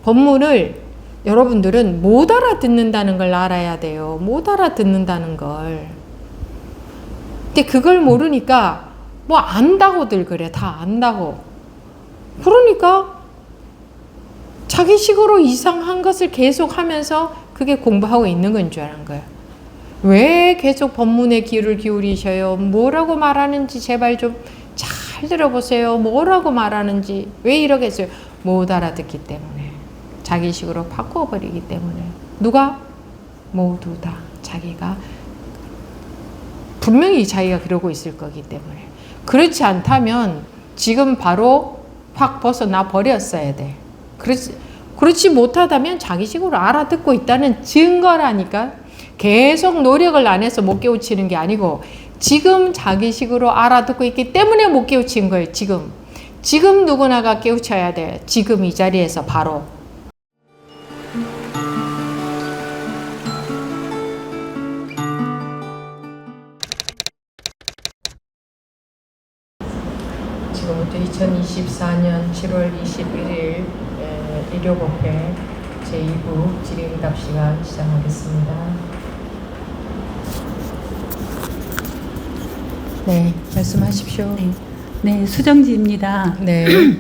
법문을 여러분들은 못 알아듣는다는 걸 알아야 돼요. 못 알아듣는다는 걸. 근데 그걸 모르니까 뭐 안다고들 그래. 다 안다고. 그러니까 자기식으로 이상한 것을 계속 하면서 그게 공부하고 있는 건 줄 아는 거예요. 왜 계속 법문에 귀를 기울이셔요? 뭐라고 말하는지 제발 좀 잘 들어보세요. 뭐라고 말하는지. 왜 이러겠어요? 못 알아듣기 때문에. 자기식으로 바꿔버리기 때문에. 누가? 모두 다 자기가 분명히 자기가 그러고 있을 거기 때문에. 그렇지 않다면 지금 바로 확 벗어나 버렸어야 돼. 그렇지 못하다면 자기식으로 알아듣고 있다는 증거라니까. 계속 노력을 안 해서 못 깨우치는 게 아니고 지금 자기식으로 알아듣고 있기 때문에 못 깨우친 거예요. 지금 누구나가 깨우쳐야 돼. 지금 이 자리에서 바로. 지금부터 2024년 7월 21일 일요법회 제2부 질의응답 시간 시작하겠습니다. 네, 말씀하십시오. 네, 수정지입니다. 네.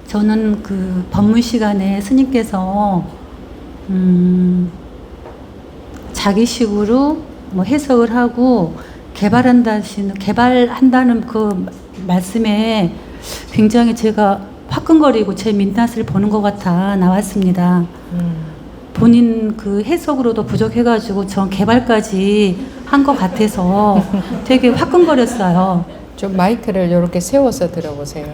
저는 그 법문 시간에 스님께서 자기식으로 뭐 해석을 하고 개발한다는 그 말씀에 굉장히 제가 화끈거리고 제 민낯을 보는 것 같아 나왔습니다. 본인 그 해석으로도 부족해가지고 전 개발까지 한 것 같아서 되게 화끈거렸어요. 좀 마이크를 이렇게 세워서 들어보세요.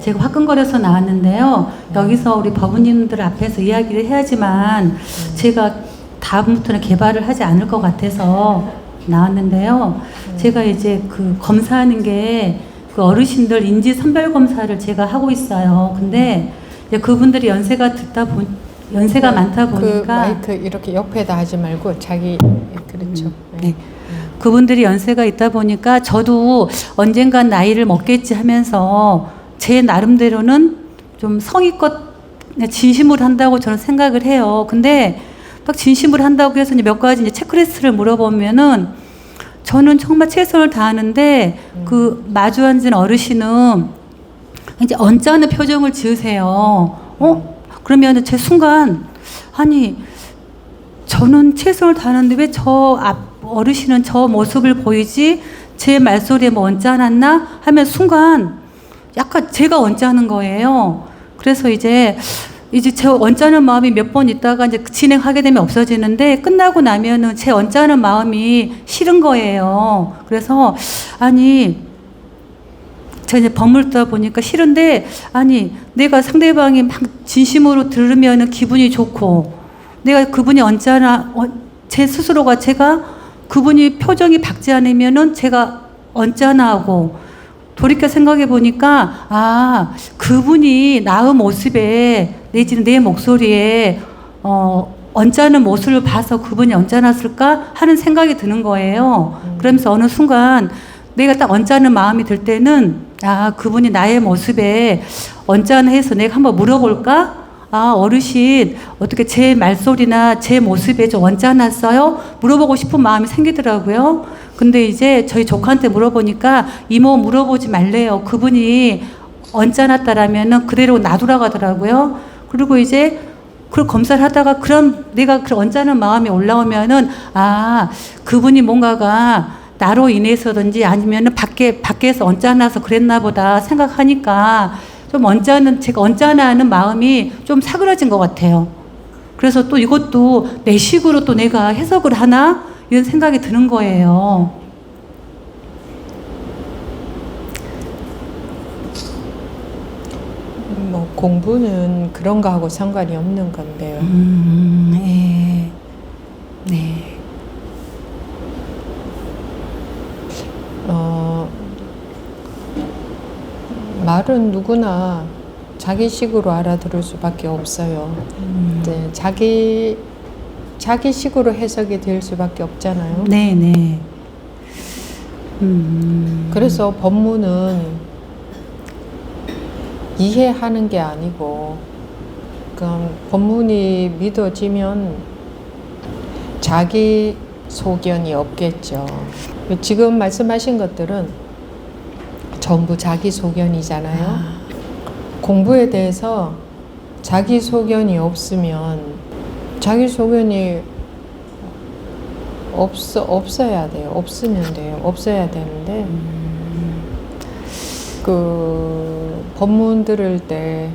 제가 화끈거려서 나왔는데요. 여기서 우리 법원님들 앞에서 이야기를 해야지만 제가 다음부터는 개발을 하지 않을 것 같아서 나왔는데요. 제가 이제 그 검사하는 게 그 어르신들 인지 선별 검사를 제가 하고 있어요. 근데 이제 그분들이 연세가 많다 보니까 그 마이크 이렇게 옆에다 하지 말고 자기 그렇죠. 네. 그분들이 연세가 있다 보니까 저도 언젠간 나이를 먹겠지 하면서 제 나름대로는 좀 성의껏 진심으로 한다고 저는 생각을 해요. 근데 딱 진심으로 한다고 해서 몇 가지 이제 체크리스트를 물어보면은 저는 정말 최선을 다하는데 그 마주 앉은 어르신은 이제 언짢은 표정을 지으세요. 그러면 제 순간 아니 저는 최선을 다하는데 왜 저 어르신은 저 모습을 보이지? 제 말소리에 뭐 언짢았나? 하면 순간 약간 제가 언짢은 거예요. 그래서 이제 제 언짢은 마음이 몇 번 있다가 이제 진행하게 되면 없어지는데 끝나고 나면은 제 언짢은 마음이 싫은 거예요. 그래서 아니 제가 이제 법문을 듣다 보니까 싫은데 아니 내가 상대방이 막 진심으로 들으면은 기분이 좋고 내가 그분이 제 스스로가 제가 그분이 표정이 밝지 않으면은 제가 언짢아하고 돌이켜 생각해 보니까 그분이 나의 모습에 내지는 내 목소리에 언짢은 모습을 봐서 그분이 언짢았을까 하는 생각이 드는 거예요. 그러면서 어느 순간 내가 딱 언짢은 마음이 들 때는 그분이 나의 모습에 언짢아해서 내가 한번 물어볼까? 어르신 어떻게 제 말소리나 제 모습에 좀 언짢았어요? 물어보고 싶은 마음이 생기더라고요. 근데 이제 저희 조카한테 물어보니까 이모 물어보지 말래요. 그분이 언짢았다라면은 그대로 놔두라고 하더라고요. 그리고 이제 그 검사를 하다가 내가 그 언짢은 마음이 올라오면은 그분이 뭔가가 나로 인해서든지 아니면은 밖에서 언짢아서 그랬나 보다 생각하니까 좀 제가 언짢아하는 마음이 좀 사그라진 것 같아요. 그래서 또 이것도 내 식으로 또 내가 해석을 하나? 이런 생각이 드는 거예요. 뭐 공부는 그런 거하고 상관이 없는 건데요. 네. 네. 말은 누구나 자기식으로 알아들을 수밖에 없어요. 이제 자기식으로 해석이 될 수밖에 없잖아요. 네네. 그래서 법문은 이해하는 게 아니고 그럼 법문이 믿어지면 자기 소견이 없겠죠. 지금 말씀하신 것들은 전부 자기 소견이잖아요. 공부에 대해서 자기 소견이 없으면 자기 소견이 없어야 돼요. 없으면 돼요. 없어야 되는데 그 법문 들을 때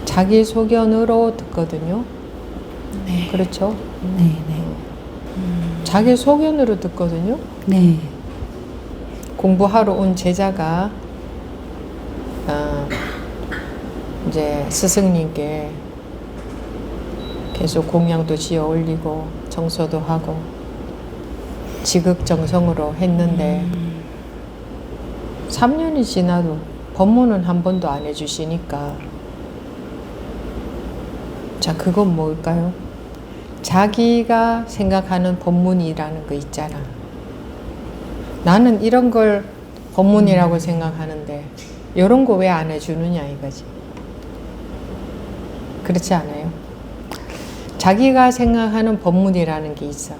자기 소견으로 듣거든요. 네. 그렇죠? 네, 네. 자기 소견으로 듣거든요. 네. 공부하러 온 제자가 이제 스승님께 계속 공양도 지어 올리고 정서도 하고 지극정성으로 했는데 3년이 지나도 법문은 한 번도 안 해주시니까 자, 그건 뭘까요? 자기가 생각하는 법문이라는 거 있잖아. 나는 이런 걸 법문이라고 생각하는데 이런 거 왜 안 해주느냐 이거지. 그렇지 않아요? 자기가 생각하는 법문이라는 게 있어.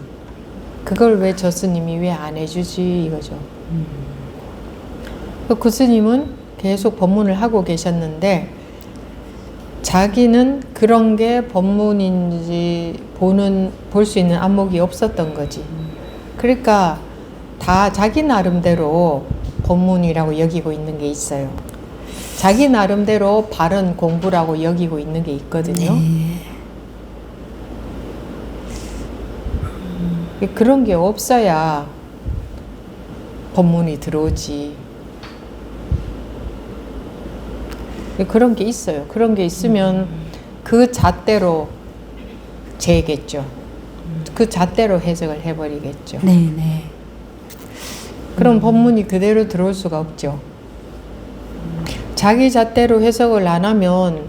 그걸 왜 저 스님이 왜 안 해주지 이거죠. 그 스님은 계속 법문을 하고 계셨는데 자기는 그런 게 법문인지 볼 수 있는 안목이 없었던 거지. 그러니까 다 자기 나름대로 법문이라고 여기고 있는 게 있어요. 자기 나름대로 바른 공부라고 여기고 있는 게 있거든요. 그런 게 없어야 법문이 들어오지. 그런 게 있어요. 그런 게 있으면 그 잣대로 재겠죠. 그 잣대로 해석을 해버리겠죠. 네, 네. 그럼 법문이 그대로 들어올 수가 없죠. 자기 잣대로 해석을 안 하면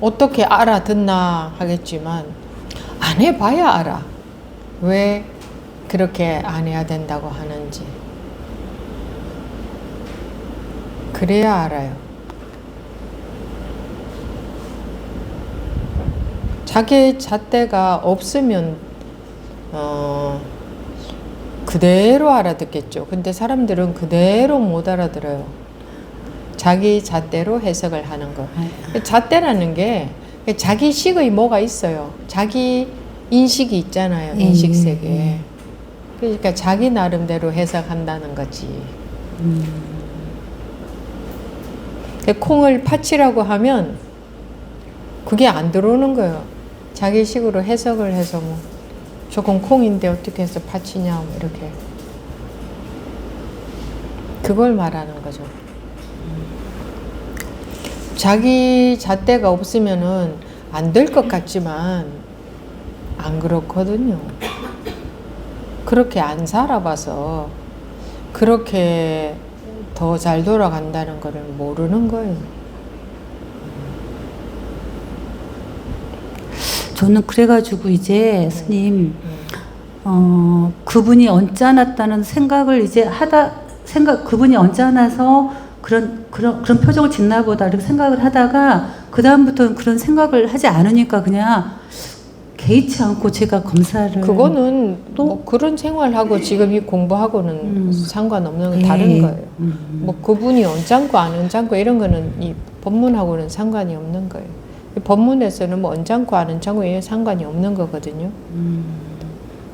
어떻게 알아듣나 하겠지만 안 해봐야 알아. 왜 그렇게 안 해야 된다고 하는지. 그래야 알아요. 자기 잣대가 없으면 그대로 알아듣겠죠. 근데 사람들은 그대로 못 알아들어요. 자기 잣대로 해석을 하는 거. 잣대라는 게 자기식의 뭐가 있어요. 자기 인식이 있잖아요. 인식세계. 그러니까 자기 나름대로 해석한다는 거지. 콩을 팥이라고 하면 그게 안 들어오는 거예요. 자기 식으로 해석을 해서 뭐 조금 콩인데 어떻게 해서 팥이냐 뭐 이렇게. 그걸 말하는 거죠. 자기 잣대가 없으면은 안 될 것 같지만 안 그렇거든요. 그렇게 안 살아봐서 그렇게 더 잘 돌아간다는 거를 모르는 거예요. 저는 그래가지고 이제 스님 그분이 언짢았다는 생각을 이제 그분이 언짢아서 그런 표정을 짓나 보다 이렇게 생각을 하다가 그 다음부터는 그런 생각을 하지 않으니까 그냥 개의치 않고 제가 검사를 그거는 뭐 그런 생활하고 지금 이 공부하고는 상관없는 건 다른 거예요. 뭐 그분이 언짢고 안 언짢고 이런 거는 이 법문하고는 상관이 없는 거예요. 이 법문에서는 뭐 언짢고 안 언짢고 이게 상관이 없는 거거든요.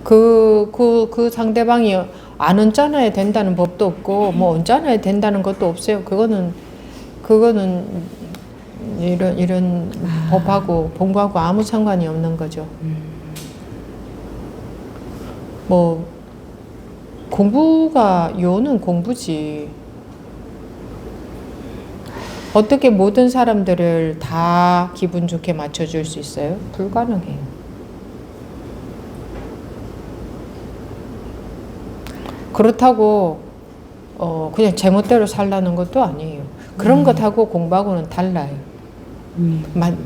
그 상대방이 안 언짢아야 된다는 법도 없고 뭐 언짢아야 된다는 것도 없어요. 그거는 이런 법하고 공부하고 아무 상관이 없는 거죠. 뭐 공부가 요는 공부지. 어떻게 모든 사람들을 다 기분 좋게 맞춰줄 수 있어요? 불가능해요. 그렇다고 그냥 제멋대로 살라는 것도 아니에요. 그런 것하고 공부하고는 달라요.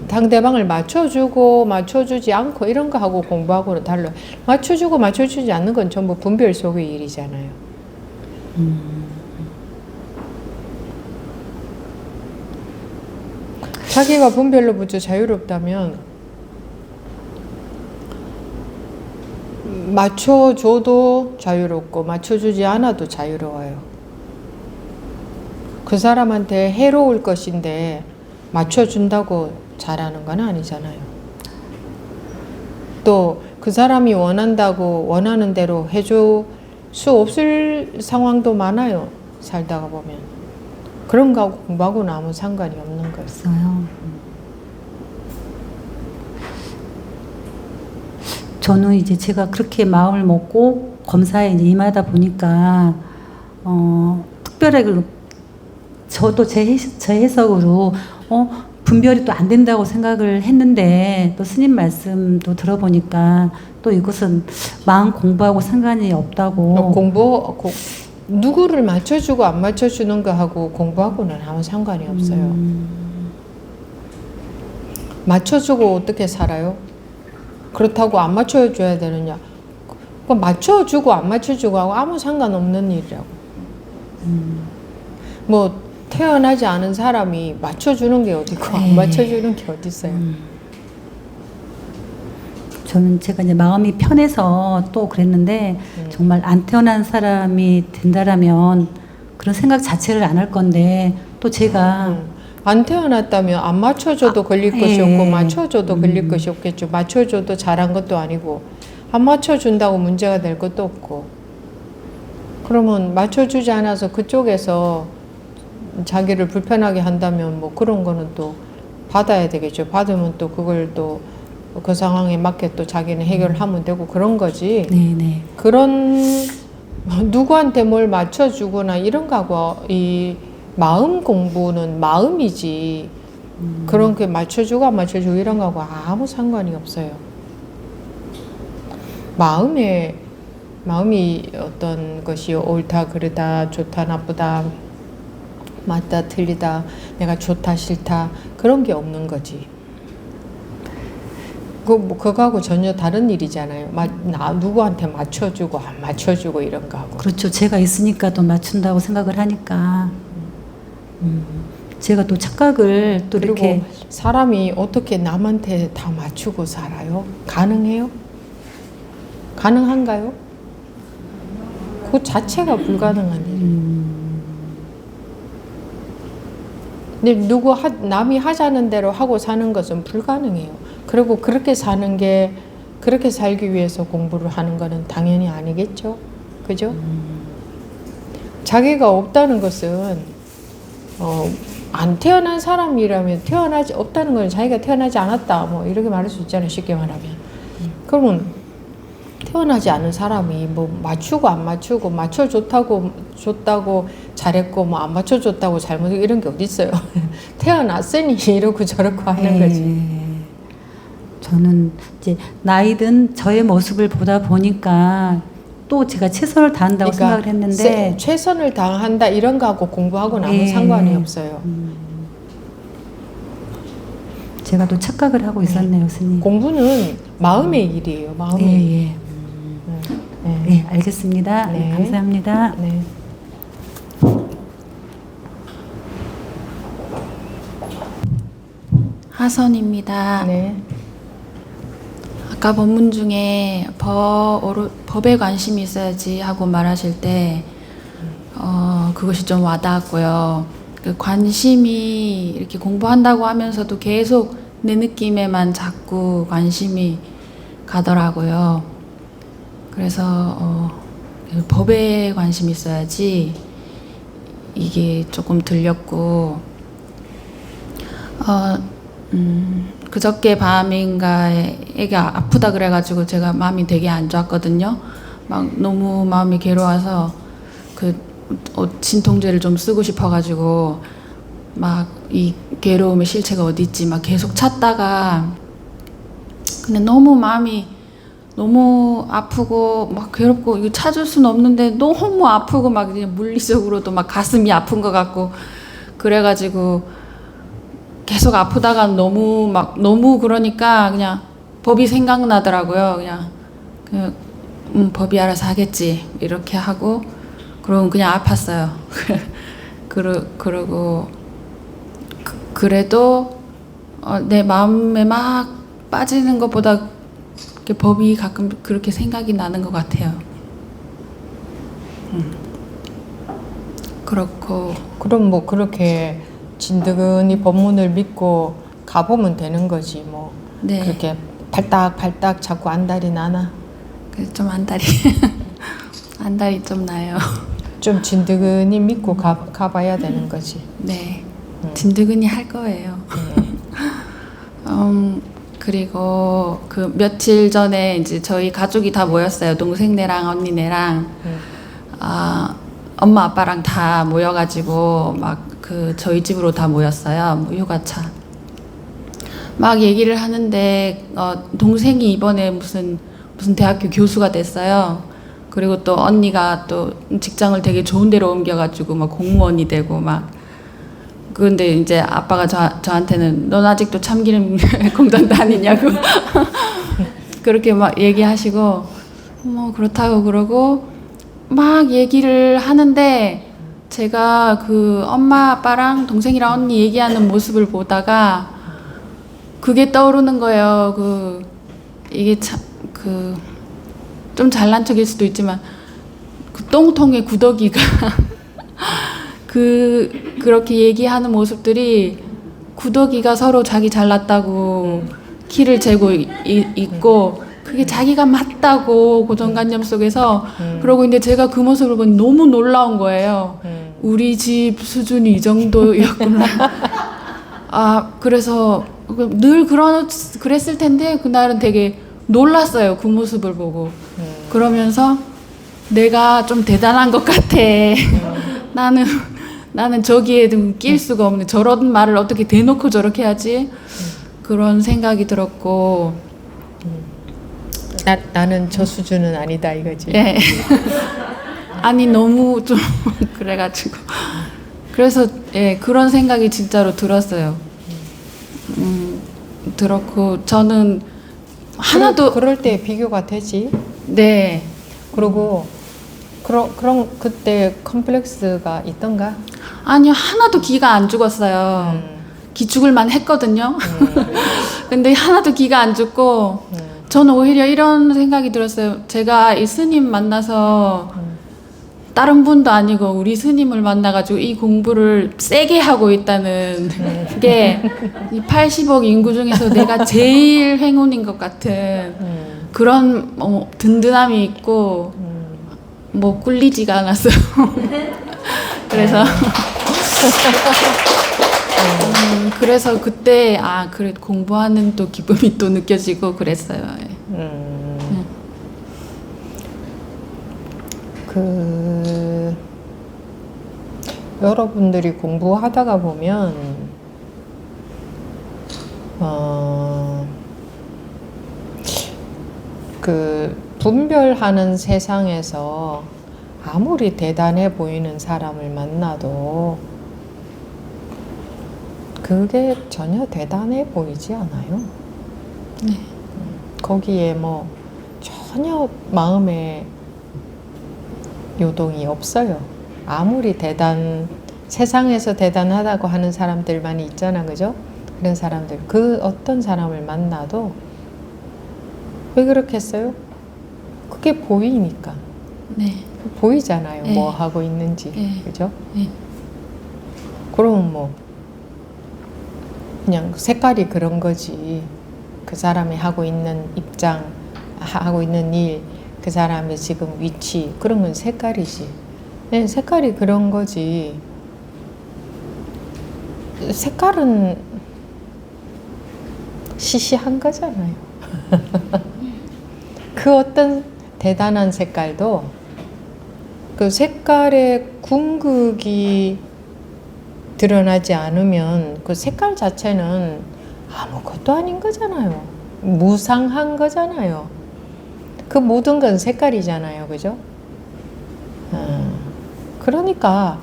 상대방을 맞춰주고 맞춰주지 않고 이런 거하고 공부하고는 달라요. 맞춰주고 맞춰주지 않는 건 전부 분별 속의 일이잖아요. 자기가 분별로부터 자유롭다면 맞춰줘도 자유롭고 맞춰주지 않아도 자유로워요. 그 사람한테 해로울 것인데 맞춰준다고 잘하는 건 아니잖아요. 또 그 사람이 원한다고 원하는 대로 해줄 수 없을 상황도 많아요. 살다가 보면. 그런 거하고 공부하고는 아무 상관이 없는 거예요. 있어요. 저는 이제 제가 그렇게 마음을 먹고 검사에 이제 임하다 보니까 특별하게 저도 제 해석으로 분별이 또 안 된다고 생각을 했는데 또 스님 말씀도 들어보니까 또 이것은 마음 공부하고 상관이 없다고. 누구를 맞춰주고 안 맞춰주는 거하고 공부하고는 아무 상관이 없어요. 맞춰주고 어떻게 살아요? 그렇다고 안 맞춰줘야 되느냐? 맞춰주고 안 맞춰주고 하고 아무 상관없는 일이라고. 뭐 태어나지 않은 사람이 맞춰주는 게 어디고 안 맞춰주는 게 어디 있어요? 저는 제가 이제 마음이 편해서 또 그랬는데 정말 안 태어난 사람이 된다라면 그런 생각 자체를 안 할 건데 또 제가 안 태어났다면 안 맞춰줘도 걸릴 것이 없고 맞춰줘도 걸릴 것이 없겠죠. 맞춰줘도 잘한 것도 아니고 안 맞춰준다고 문제가 될 것도 없고 그러면 맞춰주지 않아서 그쪽에서 자기를 불편하게 한다면 뭐 그런 거는 또 받아야 되겠죠. 받으면 또 그걸 또 그 상황에 맞게 또 자기는 해결하면 되고 그런 거지. 네네. 그런 누구한테 뭘 맞춰주거나 이런 거하고 이 마음 공부는 마음이지 그런 게 맞춰주고 안 맞춰주고 이런 거하고 아무 상관이 없어요. 마음이 어떤 것이 옳다 그르다 좋다 나쁘다 맞다 틀리다 내가 좋다 싫다 그런 게 없는 거지. 그거하고 전혀 다른 일이잖아요. 누구한테 맞춰주고 안 맞춰주고 이런 거하고. 그렇죠. 제가 있으니까 또 맞춘다고 생각을 하니까 제가 또 착각을 또 그리고 이렇게 사람이 어떻게 남한테 다 맞추고 살아요? 가능해요? 가능한가요? 그 자체가 불가능한 일이에요. 근데 남이 하자는 대로 하고 사는 것은 불가능해요. 그리고 그렇게 살기 위해서 공부를 하는 거는 당연히 아니겠죠. 그죠? 자기가 없다는 것은, 안 태어난 사람이라면 없다는 건 자기가 태어나지 않았다. 뭐, 이렇게 말할 수 있잖아요. 쉽게 말하면. 그러면, 태어나지 않은 사람이 뭐, 맞추고 안 맞추고, 줬다고 잘했고, 뭐, 안 맞춰줬다고 잘못했고, 이런 게 어딨어요. 태어났으니 이러고 저러고 하는 거지. 저는 이제 나이든 저의 모습을 보다 보니까 또 제가 최선을 다한다고 생각을 했는데 최선을 다한다 이런 거하고 공부하고는 아무 상관이 없어요. 제가 또 착각을 하고 있었네요, 스님. 공부는 마음의 일이에요. 마음의 일. 네, 알겠습니다. 네. 감사합니다. 네. 하선입니다. 네. 아까 법문 중에 법에 관심이 있어야지 하고 말하실 때 그것이 좀 와닿았고요. 그 관심이 이렇게 공부한다고 하면서도 계속 내 느낌에만 자꾸 관심이 가더라고요. 그래서 법에 관심이 있어야지 이게 조금 들렸고 그저께 밤인가에 애가 아프다 그래가지고 제가 마음이 되게 안 좋았거든요. 막 너무 마음이 괴로워서 진통제를 좀 쓰고 싶어가지고 막 이 괴로움의 실체가 어디 있지 막 계속 찾다가 근데 너무 마음이 너무 아프고 막 괴롭고 이거 찾을 수는 없는데 너무 아프고 막 물리적으로도 막 가슴이 아픈 것 같고 그래가지고 계속 아프다가 너무 그러니까 그냥 법이 생각나더라고요. 그냥 법이 알아서 하겠지 이렇게 하고 그러고 그냥 아팠어요. 그러고 그래도 내 마음에 막 빠지는 것보다 이렇게 법이 가끔 그렇게 생각이 나는 것 같아요. 그렇고 그럼 뭐 그렇게 진드근히 법문을 믿고 가보면 되는 거지 뭐. 네. 그렇게 팔딱팔딱 자꾸 안달이 나나? 그래서 좀 안달이 안달이 좀 나요. 좀 진드근히 믿고 가봐야 되는 거지. 네. 진드근히 할 거예요. 그리고 그 며칠 전에 이제 저희 가족이 다 모였어요. 동생네랑 언니네랑 엄마 아빠랑 다 모여가지고 막 그 저희 집으로 다 모였어요. 뭐 휴가차. 막 얘기를 하는데 동생이 이번에 무슨 대학교 교수가 됐어요. 그리고 또 언니가 또 직장을 되게 좋은 데로 옮겨가지고 막 공무원이 되고 막. 그런데 이제 아빠가 저한테는 넌 아직도 참기름 공장 다니냐고 그렇게 막 얘기하시고 뭐 그렇다고 그러고 막 얘기를 하는데 제가 그 엄마 아빠랑 동생이랑 언니 얘기하는 모습을 보다가 그게 떠오르는 거예요. 이게 참 좀 잘난 척일 수도 있지만 그 똥통의 구더기가 그렇게 얘기하는 모습들이 구더기가 서로 자기 잘났다고 키를 재고 있고 그게 자기가 맞다고 고정관념 속에서 그러고 있는데 제가 그 모습을 보니 너무 놀라운 거예요. 우리 집 수준이 이 정도였구나. 그래서 늘 그랬을 텐데 그날은 되게 놀랐어요. 그 모습을 보고. 그러면서 내가 좀 대단한 것 같아. 나는 저기에 좀 낄 수가 없네. 저런 말을 어떻게 대놓고 저렇게 하지? 그런 생각이 들었고. 나는 저 수준은 아니다 이거지. 네. 아니 너무 좀 그래가지고. 그래서 그런 생각이 진짜로 들었어요. 들었고 저는 하나도 그럴 때 비교가 되지. 네. 그리고 그런 그때 컴플렉스가 있던가? 아니요 하나도 기가 안 죽었어요. 기 죽을만 했거든요. 근데 하나도 기가 안 죽고 저는 오히려 이런 생각이 들었어요. 제가 이 스님 만나서 다른 분도 아니고 우리 스님을 만나가지고 이 공부를 세게 하고 있다는 게 이 80억 인구 중에서 내가 제일 행운인 것 같은 그런 든든함이 있고 뭐 꿀리지가 않았어요. 그래서 그래서 그때 그래 공부하는 또 기쁨이 또 느껴지고 그랬어요. 여러분들이 공부하다가 보면 분별하는 세상에서 아무리 대단해 보이는 사람을 만나도 그게 전혀 대단해 보이지 않아요. 네. 거기에 뭐 전혀 마음에 요동이 없어요. 아무리 세상에서 대단하다고 하는 사람들만 있잖아, 그죠? 그런 사람들, 그 어떤 사람을 만나도 왜 그렇겠어요? 그게 보이니까. 네. 보이잖아요. 네. 뭐 하고 있는지, 네. 그죠? 네. 그러면 뭐 그냥 색깔이 그런 거지. 그 사람이 하고 있는 입장, 하고 있는 일, 그 사람의 지금 위치, 그런 건 색깔이지. 네, 색깔이 그런 거지. 색깔은 시시한 거잖아요. 그 어떤 대단한 색깔도 그 색깔의 궁극이 드러나지 않으면 그 색깔 자체는 아무것도 아닌 거잖아요. 무상한 거잖아요. 그 모든 건 색깔이잖아요. 그죠? 그러니까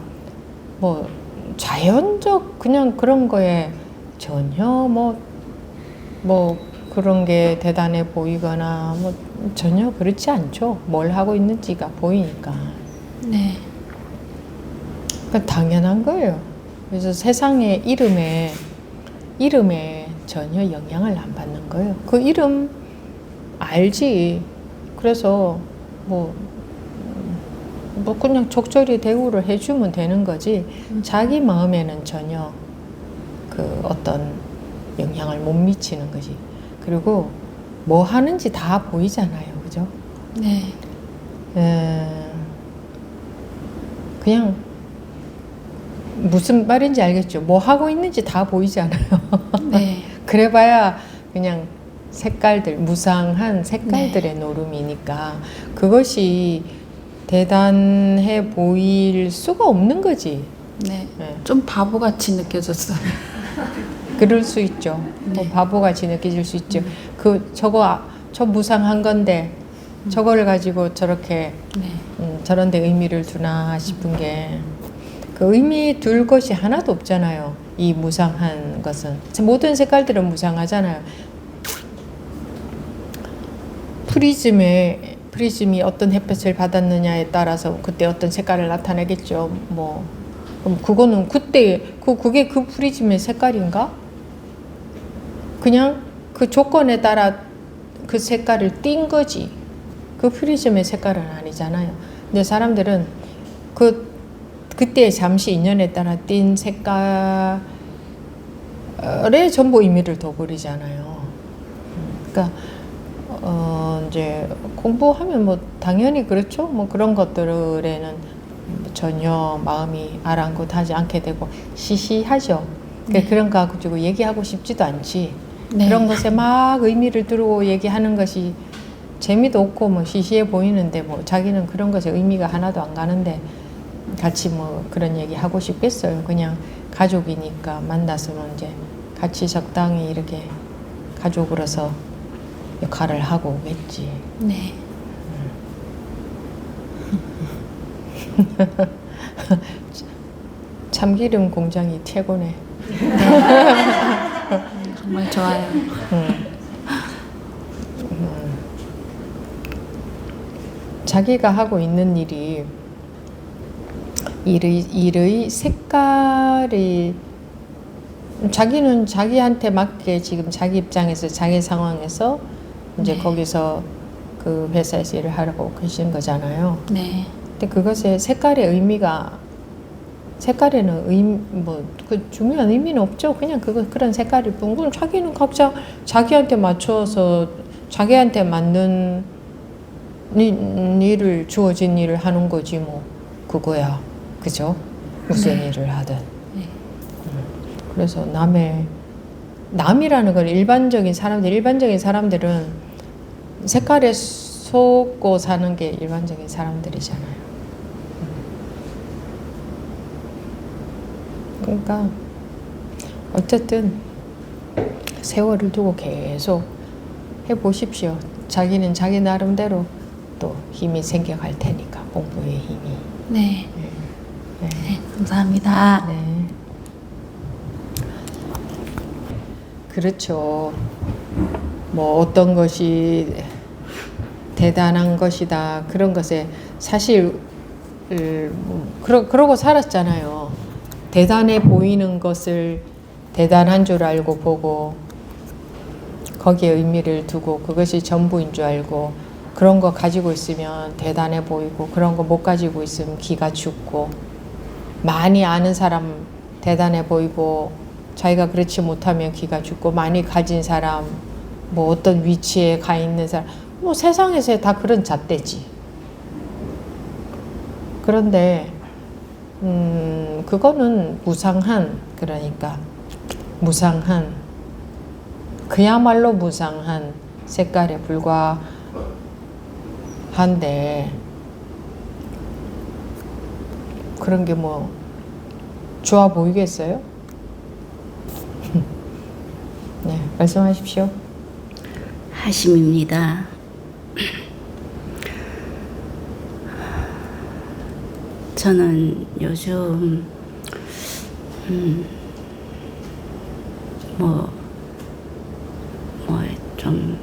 뭐 자연적 그냥 그런 거에 전혀 뭐 그런 게 대단해 보이거나 뭐 전혀 그렇지 않죠. 뭘 하고 있는지가 보이니까. 네. 그러니까 당연한 거예요. 그래서 세상의 이름에 전혀 영향을 안 받는 거예요. 그 이름 알지. 그래서 뭐 그냥 적절히 대우를 해주면 되는 거지. 자기 마음에는 전혀 그 어떤 영향을 못 미치는 거지. 그리고 뭐 하는지 다 보이잖아요, 그죠? 네. 그냥 무슨 말인지 알겠죠? 뭐 하고 있는지 다 보이잖아요. 네. 그래봐야 그냥 색깔들, 무상한 색깔들의 네. 노름이니까 그것이 대단해 보일 수가 없는 거지. 네. 네. 좀 바보같이 느껴졌어요. 그럴 수 있죠. 뭐 네. 바보같이 느껴질 수 있죠. 저 무상한 건데 저거를 가지고 저렇게 네. 저런 데 의미를 두나 싶은 게 그 의미 둘 것이 하나도 없잖아요. 이 무상한 것은. 모든 색깔들은 무상하잖아요. 프리즘이 어떤 햇볕을 받았느냐에 따라서 그때 어떤 색깔을 나타내겠죠. 뭐 그럼 그거는 그때 그게 그 프리즘의 색깔인가? 그냥 그 조건에 따라 그 색깔을 띈 거지. 그 프리즘의 색깔은 아니잖아요. 근데 사람들은 그때 잠시 인연에 따라 띈 색깔에 전부 의미를 둬버리잖아요. 그러니까 이제 공부하면 뭐 당연히 그렇죠. 뭐 그런 것들에는 전혀 마음이 아랑곳하지 않게 되고 시시하죠. 네. 그런 거 가지고 얘기하고 싶지도 않지. 네. 그런 것에 막 의미를 두고 얘기하는 것이 재미도 없고 뭐 시시해 보이는데 뭐 자기는 그런 것에 의미가 하나도 안 가는데 같이 뭐 그런 얘기 하고 싶겠어요. 그냥 가족이니까 만났으면 이제 같이 적당히 이렇게 가족으로서 역할을 하고 오겠지. 네. 참기름 공장이 최고네. 정말 좋아요. 자기가 하고 있는 일의 색깔이 자기는 자기한테 맞게 지금 자기 입장에서 자기 상황에서 이제 네. 거기서 그 회사에서 일을 하려고 계신 거잖아요. 네. 근데 그것의 색깔에는 그 중요한 의미는 없죠. 그냥 그런 색깔일 뿐. 그럼 자기는 각자 자기한테 맞춰서 자기한테 맞는 일을 주어진 일을 하는 거지 뭐 그거야. 그죠? 무슨 네. 일을 하든. 네. 그래서 남이라는 건 일반적인 사람들은 색깔에 속고 사는 게 일반적인 사람들이잖아요. 그러니까 어쨌든 세월을 두고 계속 해보십시오. 자기는 자기 나름대로 또 힘이 생겨갈 테니까 공부의 힘이. 네. 네. 네. 감사합니다. 네. 그렇죠. 뭐 어떤 것이 대단한 것이다 그런 것에 사실 그러고 살았잖아요. 대단해 보이는 것을 대단한 줄 알고 보고 거기에 의미를 두고 그것이 전부인 줄 알고 그런 거 가지고 있으면 대단해 보이고 그런 거 못 가지고 있으면 기가 죽고 많이 아는 사람 대단해 보이고 자기가 그렇지 못하면 기가 죽고 많이 가진 사람 뭐 어떤 위치에 가 있는 사람 뭐 세상에서 다 그런 잣대지. 그런데 그거는 그러니까 무상한 그야말로 무상한 색깔에 불과한데 그런 게 뭐 좋아 보이겠어요? 네, 말씀하십시오. 하심입니다. 저는 요즘 좀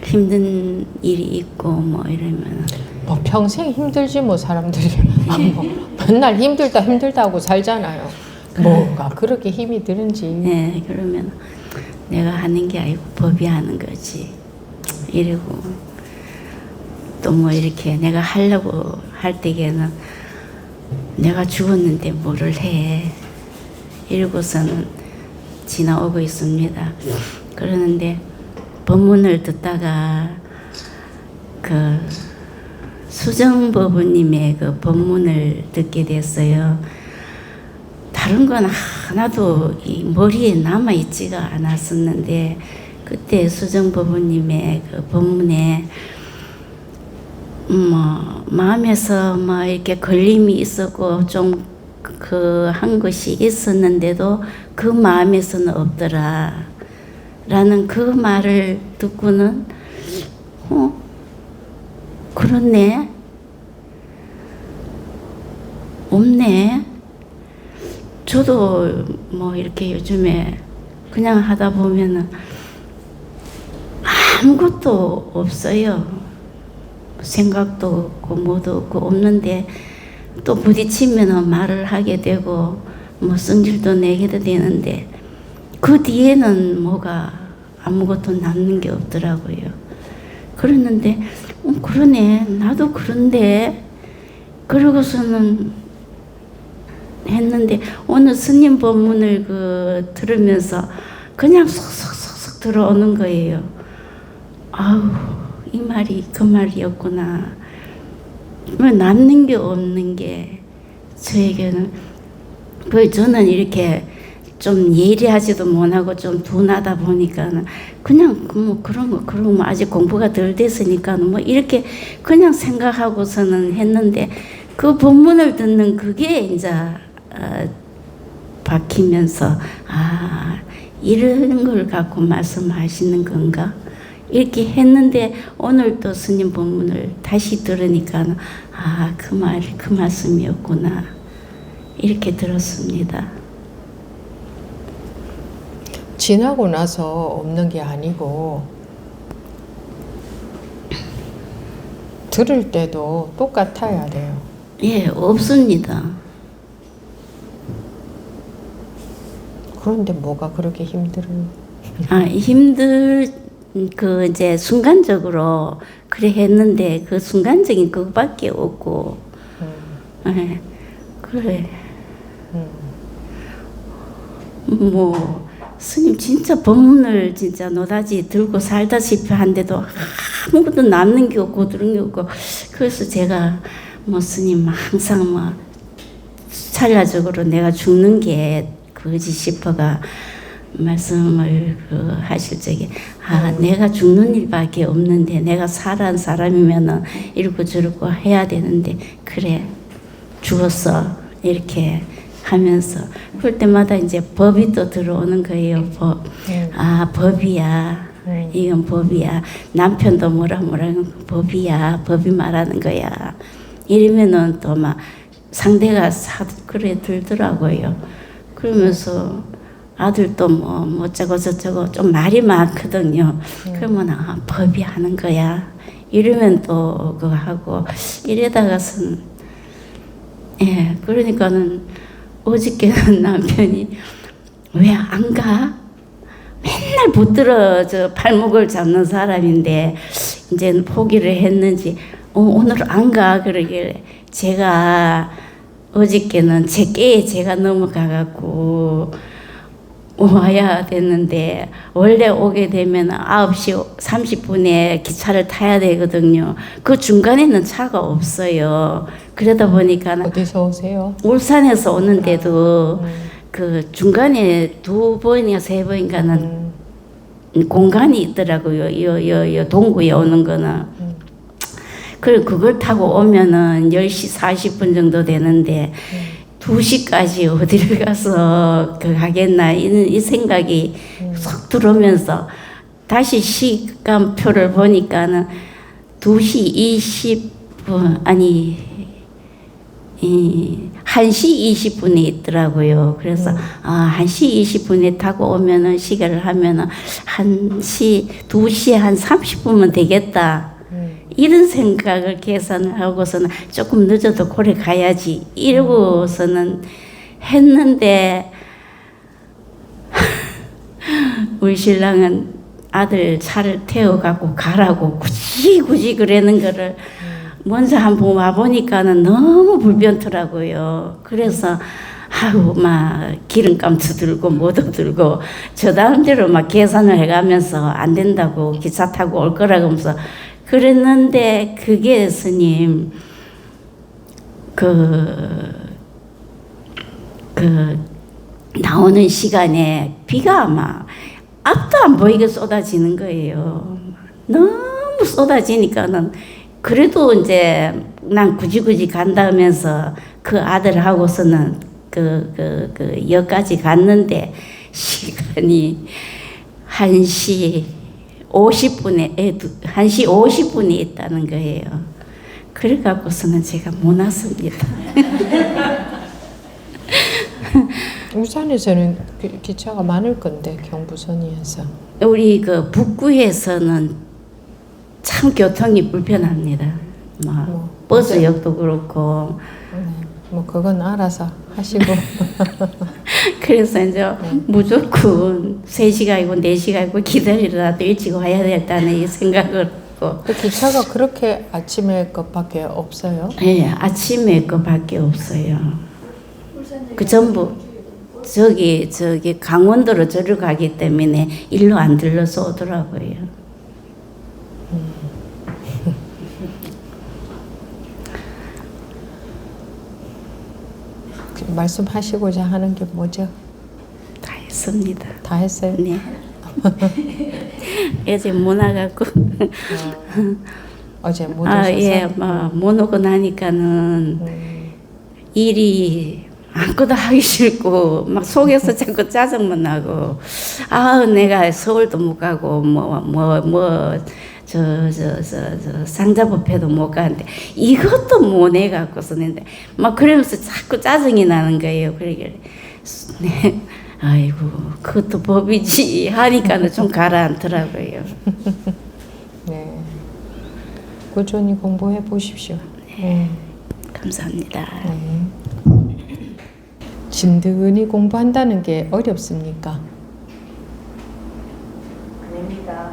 힘든 일이 있고 뭐 이러면 뭐 평생 힘들지 뭐 사람들이 뭐 맨날 힘들다 하고 살잖아요. 뭐가 그렇게 힘이 드는지. 네, 그러면 내가 하는 게 아니고 법이 하는 거지. 이러고 또 뭐 이렇게 내가 하려고 할 때에는 내가 죽었는데 뭐를 해. 이러고서는 지나오고 있습니다. 그러는데 법문을 듣다가 그 수정법부님의 그 법문을 듣게 됐어요. 다른 건 하나도 이 머리에 남아있지가 않았었는데 그때 수정법부님의 그 법문에 뭐 마음에서 뭐 이렇게 걸림이 있었고 좀 그 한 것이 있었는데도 그 마음에서는 없더라 라는 그 말을 듣고는 그렇네, 없네. 저도 뭐 이렇게 요즘에 그냥 하다 보면은 아무것도 없어요. 생각도 없고 뭐도 없고 없는데 또 부딪히면 말을 하게 되고 뭐 성질도 내게 되는데 그 뒤에는 뭐가 아무것도 남는 게 없더라고요. 그랬는데 그러네, 나도 그런데 그러고서는 했는데 오늘 스님 법문을 그 들으면서 그냥 쏙쏙쏙쏙 들어오는 거예요. 아우, 이 말이 그 말이었구나. 뭐 남는 게 없는 게 저에게는 그 저는 이렇게 좀 예리하지도 못하고 좀 둔하다 보니까는 그냥 뭐 그런 거 아직 공부가 덜 됐으니까 뭐 이렇게 그냥 생각하고서는 했는데 그 법문을 듣는 그게 이제 박히면서 이런 걸 갖고 말씀하시는 건가? 이렇게 했는데 오늘 또 스님 법문을 다시 들으니까 그 말이 그 말씀이었구나 이렇게 들었습니다. 지나고 나서 없는 게 아니고 들을 때도 똑같아야 돼요. 예, 없습니다. 그런데 뭐가 그렇게 힘들어요? 그 이제 순간적으로 그래 했는데 그 순간적인 그거밖에 없고 예, 그래 뭐 스님 진짜 법문을 진짜 노다지 들고 살다시피 한데도 아무것도 남는 게 없고 들은 게 없고 그래서 제가 뭐 스님 항상 뭐 찰나적으로 내가 죽는 게 그지 싶어가 말씀을 하실 적에 내가 죽는 일밖에 없는데 내가 살아난 사람이면은 이러고 저러고 해야 되는데 그래 죽었어 이렇게 하면서 그럴 때마다 이제 법이 또 들어오는 거예요. 법. 법이야. 이건 법이야. 남편도 뭐라 법이야. 법이 말하는 거야. 이러면은 또 막 상대가 그래 들더라고요. 그러면서 아들도 뭐 어쩌고 저쩌고 좀 말이 많거든요. 그러면 법이 하는 거야. 이러면 또 그거 하고 이러다가선 예 그러니까는 어저께는 남편이 왜 안 가? 맨날 붙들어 저 발목을 잡는 사람인데 이제는 포기를 했는지 오늘 안 가 그러길래 제가 어저께는 제 깨에 제가 넘어가갖고 와야 됐는데 원래 오게 되면 9시 30분에 기차를 타야 되거든요. 그 중간에는 차가 없어요. 그러다 보니까 어디서 오세요? 울산에서 오는데도 그 중간에 2번이나 3번인가는 공간이 있더라고요. 요 동구에 오는 거는. 그리고 그걸 타고 오면은 10시 40분 정도 되는데 2시까지 어디를 가서 가겠나 이 생각이 쏙 들어오면서 다시 시간표를 보니까는 2시 20분 아니 1시 20분에 있더라고요. 그래서 1시 20분에 타고 오면은 시계를 하면은 2시에 한 30분만 되겠다. 이런 생각을 계산을 하고서는 조금 늦어도 고래 가야지 이러고서는 했는데 우리 신랑은 아들 차를 태워가고 가라고 굳이 그러는 거를 먼저 한번 와보니까는 너무 불편더라고요. 그래서 아이고 막 기름감도 들고 뭐도 들고 저 다음대로 막 계산을 해가면서 안 된다고 기차 타고 올 거라고 하면서 그랬는데 그게 스님 나오는 시간에 비가 막 앞도 안 보이게 쏟아지는 거예요. 너무 쏟아지니까는 그래도 이제 난 굳이 간다면서 그 아들하고서는 그 역까지 갔는데 시간이 1시 50분에 있다는 거예요. 그래갖고서는 제가 못 왔습니다. 울산에서는 기차가 많을 건데 경부선이어서. 우리 그 북구에서는 참 교통이 불편합니다. 뭐 버스역도 그렇고. 뭐 그건 알아서 하시고. 그래서 이제 무조건 3시간이고 4시간이고 기다리더라도 일찍 와야 된다는 이 생각을 했고. 그 기차가 그렇게 아침에 것밖에 없어요? 네, 아침에 것밖에 없어요. 그 전부 저기 강원도로 저를 가기 때문에 일로 안 들러서 오더라고요. 말씀하시고자 하는 게 뭐죠? 다 했습니다. 다 했어요? 네. 어제 못 나가고. 어제 못 오셔서? 예, 못 오고 나니까는 일이 아무것도 하기 싫고 막 속에서 자꾸 짜증만 나고 내가 서울도 못 가고 저 상자뷔페도 못 가는데 이것도 못 해갖고서는데 막 그러면서 자꾸 짜증이 나는 거예요. 그러길래 네, 아이고 그것도 법이지 하니까는 좀 가라앉더라고요. 네, 꾸준히 공부해 보십시오. 네. 감사합니다. 네. 진득이 공부한다는 게 어렵습니까? 아닙니다.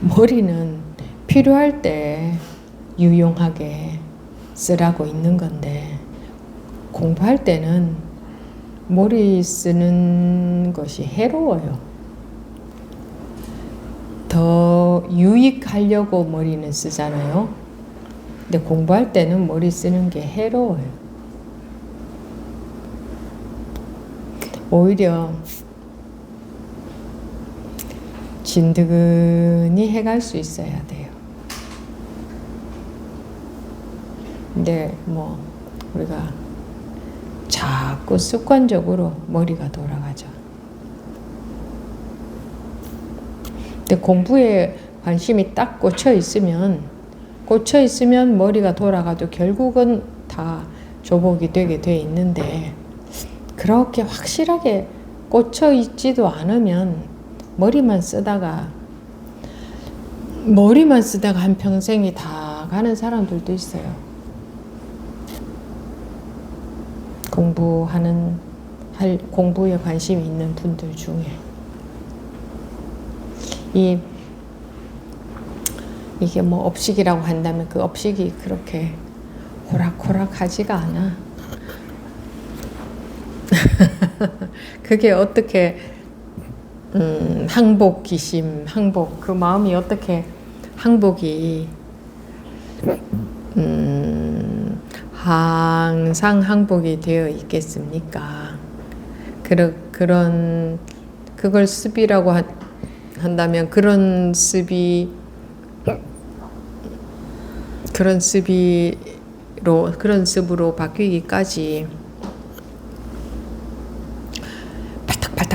머리는 필요할 때 유용하게 쓰라고 있는 건데 공부할 때는 머리 쓰는 것이 해로워요. 더 유익하려고 머리는 쓰잖아요. 근데 공부할 때는 머리 쓰는 게 해로워요. 오히려 진득이 해갈 수 있어야 돼요. 근데 뭐 우리가 자꾸 습관적으로 머리가 돌아가죠. 근데 공부에 관심이 딱 꽂혀 있으면 머리가 돌아가도 결국은 다 조복이 되게 돼 있는데 그렇게 확실하게 꽂혀 있지도 않으면 머리만 쓰다가 한 평생이 다 가는 사람들도 있어요. 공부에 관심이 있는 분들 중에 이게 뭐 업식이라고 한다면 그 업식이 그렇게 호락호락하지가 않아. 그게 어떻게 항복기심, 그 마음이 어떻게 항복이 항상 항복이 되어 있겠습니까? 그걸 습이라고 한다면 그런 습으로 바뀌기까지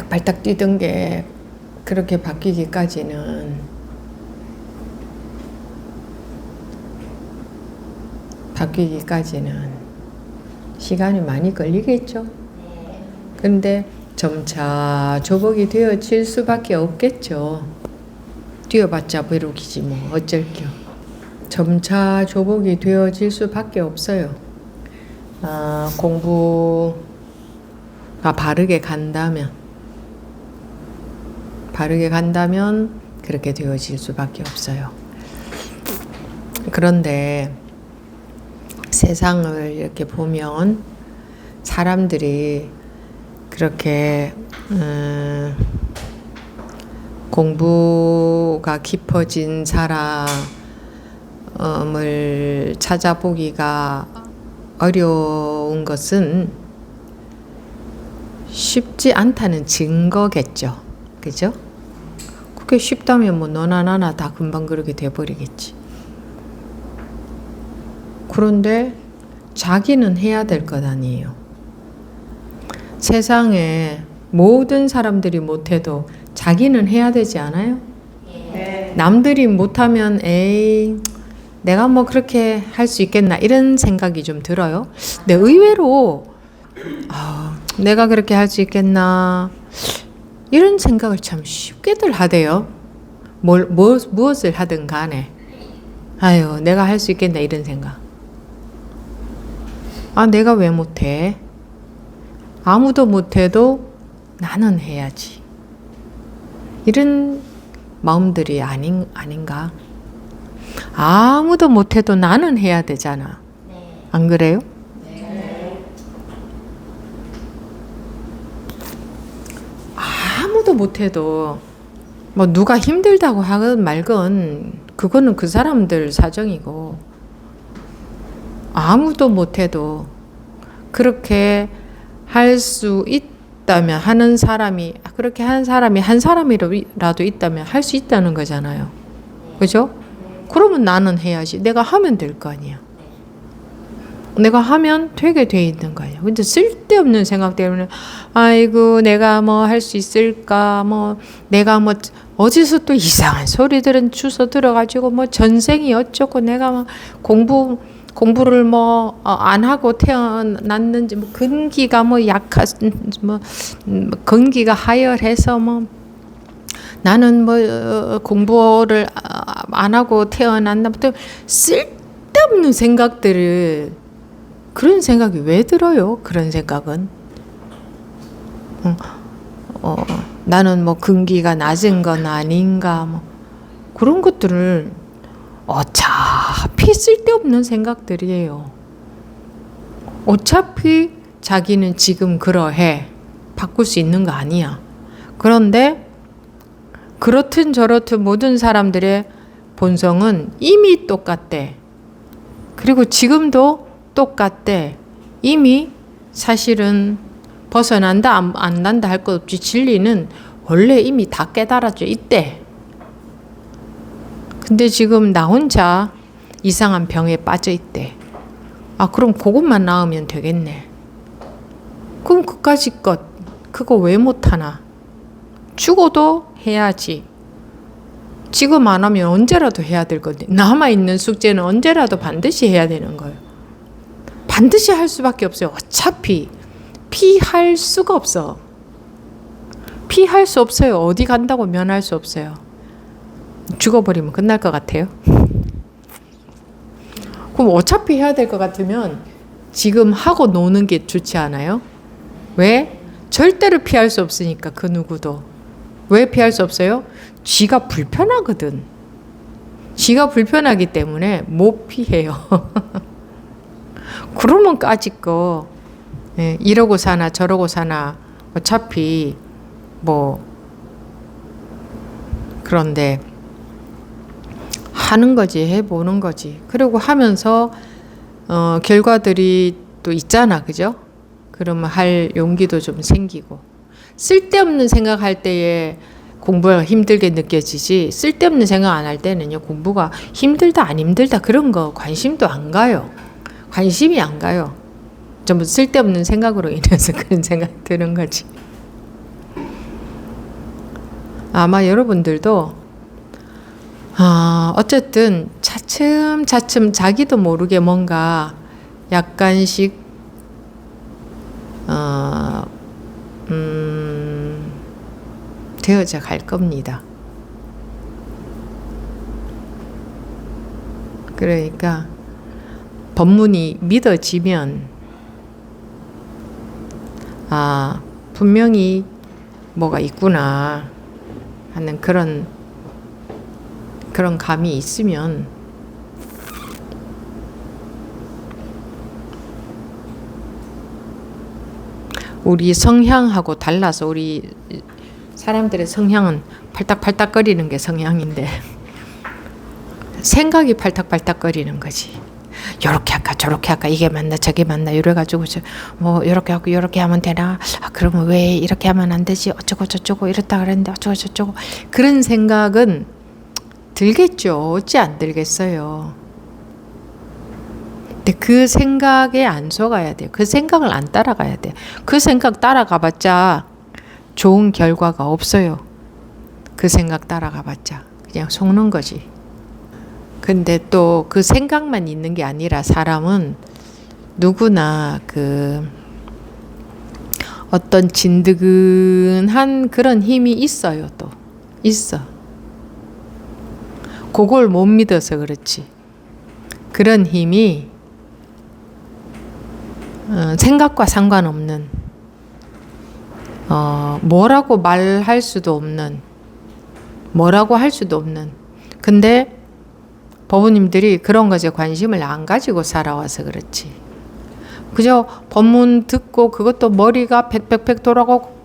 발딱 뛰던 게 그렇게 바뀌기까지는 시간이 많이 걸리겠죠. 근데 점차 조복이 되어질 수밖에 없겠죠. 뛰어봤자 벼룩이지 뭐 어쩔 겨. 점차 조복이 되어질 수밖에 없어요. 공부가 바르게 간다면 그렇게 되어질 수밖에 없어요. 그런데 세상을 이렇게 보면 사람들이 그렇게 공부가 깊어진 사람을 찾아보기가 어려운 것은 쉽지 않다는 증거겠죠. 그죠? 그게 쉽다면 뭐 너나 나나 다 금방 그렇게 돼버리겠지. 그런데 자기는 해야 될 것 아니에요. 세상에 모든 사람들이 못해도 자기는 해야 되지 않아요? 네. 남들이 못하면 에이 내가 뭐 그렇게 할 수 있겠나 이런 생각이 좀 들어요. 근데 의외로 내가 그렇게 할 수 있겠나 이런 생각을 참 쉽게들 하대요. 무엇을 하든 간에 아유 내가 할 수 있겠나 이런 생각. 내가 왜 못해? 아무도 못해도 나는 해야지. 이런 마음들이 아닌가? 아무도 못해도 나는 해야 되잖아. 안 그래요? 아무도 못해도 뭐 누가 힘들다고 하건 말건 그거는 그 사람들 사정이고 아무도 못해도 그렇게 할 수 있다면 하는 사람이 그렇게 하는 사람이 한 사람이라도 있다면 할 수 있다는 거잖아요. 그죠? 그러면 나는 해야지. 내가 하면 될 거 아니야. 내가 하면 되게 돼 있는 거예요. 근데 쓸데없는 생각 때문에 아이고 내가 뭐 할 수 있을까 내가 뭐 어디서 또 이상한 소리들은 주워 들어가지고 뭐 전생이 어쩌고 내가 뭐 공부를 뭐 안 하고 태어났는지 뭐 근기가 뭐 근기가 하열해서 뭐 나는 뭐 공부를 안 하고 태어났나 또 쓸데없는 생각들을 그런 생각이 왜 들어요? 그런 생각은 나는 뭐 근기가 낮은 건 아닌가 뭐 그런 것들을 어차피 쓸데없는 생각들이에요. 어차피 자기는 지금 그러해 바꿀 수 있는 거 아니야. 그런데 그렇든 저렇든 모든 사람들의 본성은 이미 똑같대. 그리고 지금도 똑같대. 이미 사실은 벗어난다 안 난다 할 것 없지 진리는 원래 이미 다 깨달아져 있대. 근데 지금 나 혼자 이상한 병에 빠져 있대. 그럼 그것만 나으면 되겠네. 그럼 그까짓 것 그거 왜 못하나? 죽어도 해야지. 지금 안 하면 언제라도 해야 될 건데 남아있는 숙제는 언제라도 반드시 해야 되는 거예요. 반드시 할 수밖에 없어요. 어차피 피할 수가 없어. 피할 수 없어요. 어디 간다고 면할 수 없어요. 죽어버리면 끝날 것 같아요. 그럼 어차피 해야 될 것 같으면 지금 하고 노는 게 좋지 않아요? 왜? 절대로 피할 수 없으니까 그 누구도. 왜 피할 수 없어요? 지가 불편하거든. 지가 불편하기 때문에 못 피해요. 그러면 까짓 거 이러고 사나 저러고 사나 어차피 뭐 그런데 하는 거지 해보는 거지. 그리고 하면서 결과들이 또 있잖아. 그죠? 그러면 할 용기도 좀 생기고 쓸데없는 생각할 때에 공부가 힘들게 느껴지지 쓸데없는 생각 안 할 때는요 공부가 힘들다 안 힘들다 그런 거 관심도 안 가요. 관심이 안 가요. 전부 쓸데없는 생각으로 인해서 그런 생각 드는 거지. 아마 여러분들도 어쨌든 차츰차츰 자기도 모르게 뭔가 약간씩 되어져 갈 겁니다. 그러니까 법문이 믿어지면 아, 분명히 뭐가 있구나 하는 그런 감이 있으면 우리 성향하고 달라서 우리 사람들의 성향은 팔딱팔딱거리는 게 성향인데 생각이 팔딱팔딱거리는 거지. 요렇게 할까 저렇게 할까 이게 맞나 저게 맞나 이래가지고 뭐 요렇게 하고 요렇게 하면 되나 아 그러면 왜 이렇게 하면 안 되지 어쩌고 저쩌고 이랬다 그랬는데 어쩌고 저쩌고 그런 생각은 들겠죠. 어찌 안 들겠어요. 근데 그 생각에 안 속아야 돼요. 그 생각을 안 따라가야 돼요. 그 생각 따라가봤자 좋은 결과가 없어요. 그 생각 따라가봤자 그냥 속는 거지. 근데 또 그 생각만 있는 게 아니라 사람은 누구나 그 어떤 진드근한 그런 힘이 있어요. 또 있어. 그걸 못 믿어서 그렇지. 그런 힘이 생각과 상관없는 뭐라고 말할 수도 없는 뭐라고 할 수도 없는 근데 법우님들이 그런 것에 관심을 안 가지고 살아와서 그렇지. 그저 법문 듣고 그것도 머리가 팩팩팩 돌아가고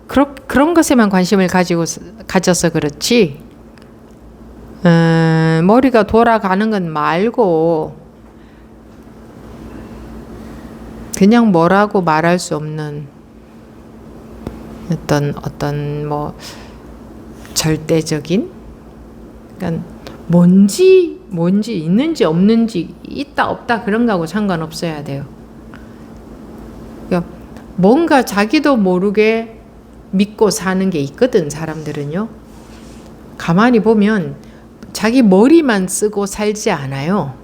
그런 것에만 관심을 가져서 그렇지. 머리가 돌아가는 건 말고 그냥 뭐라고 말할 수 없는 어떤 뭐 절대적인 그러니까 뭔지 있는지 없는지 있다 없다 그런 거하고 상관없어야 돼요. 그러니까 뭔가 자기도 모르게 믿고 사는 게 있거든. 사람들은요. 가만히 보면 자기 머리만 쓰고 살지 않아요.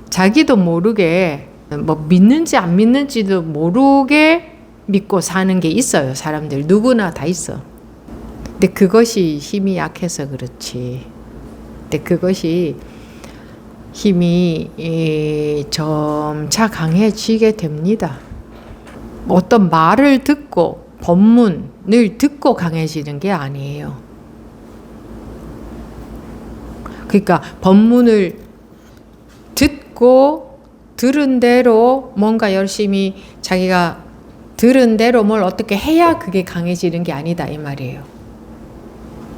자기도 모르게 뭐 믿는지 안 믿는지도 모르게 믿고 사는 게 있어요. 사람들 누구나 다 있어. 근데 그것이 힘이 약해서 그렇지. 근데 그것이 힘이 점차 강해지게 됩니다. 어떤 말을 듣고 법문을 듣고 강해지는 게 아니에요. 그러니까 법문을 듣고 들은 대로 뭔가 열심히 자기가 들은 대로 뭘 어떻게 해야 그게 강해지는 게 아니다 이 말이에요.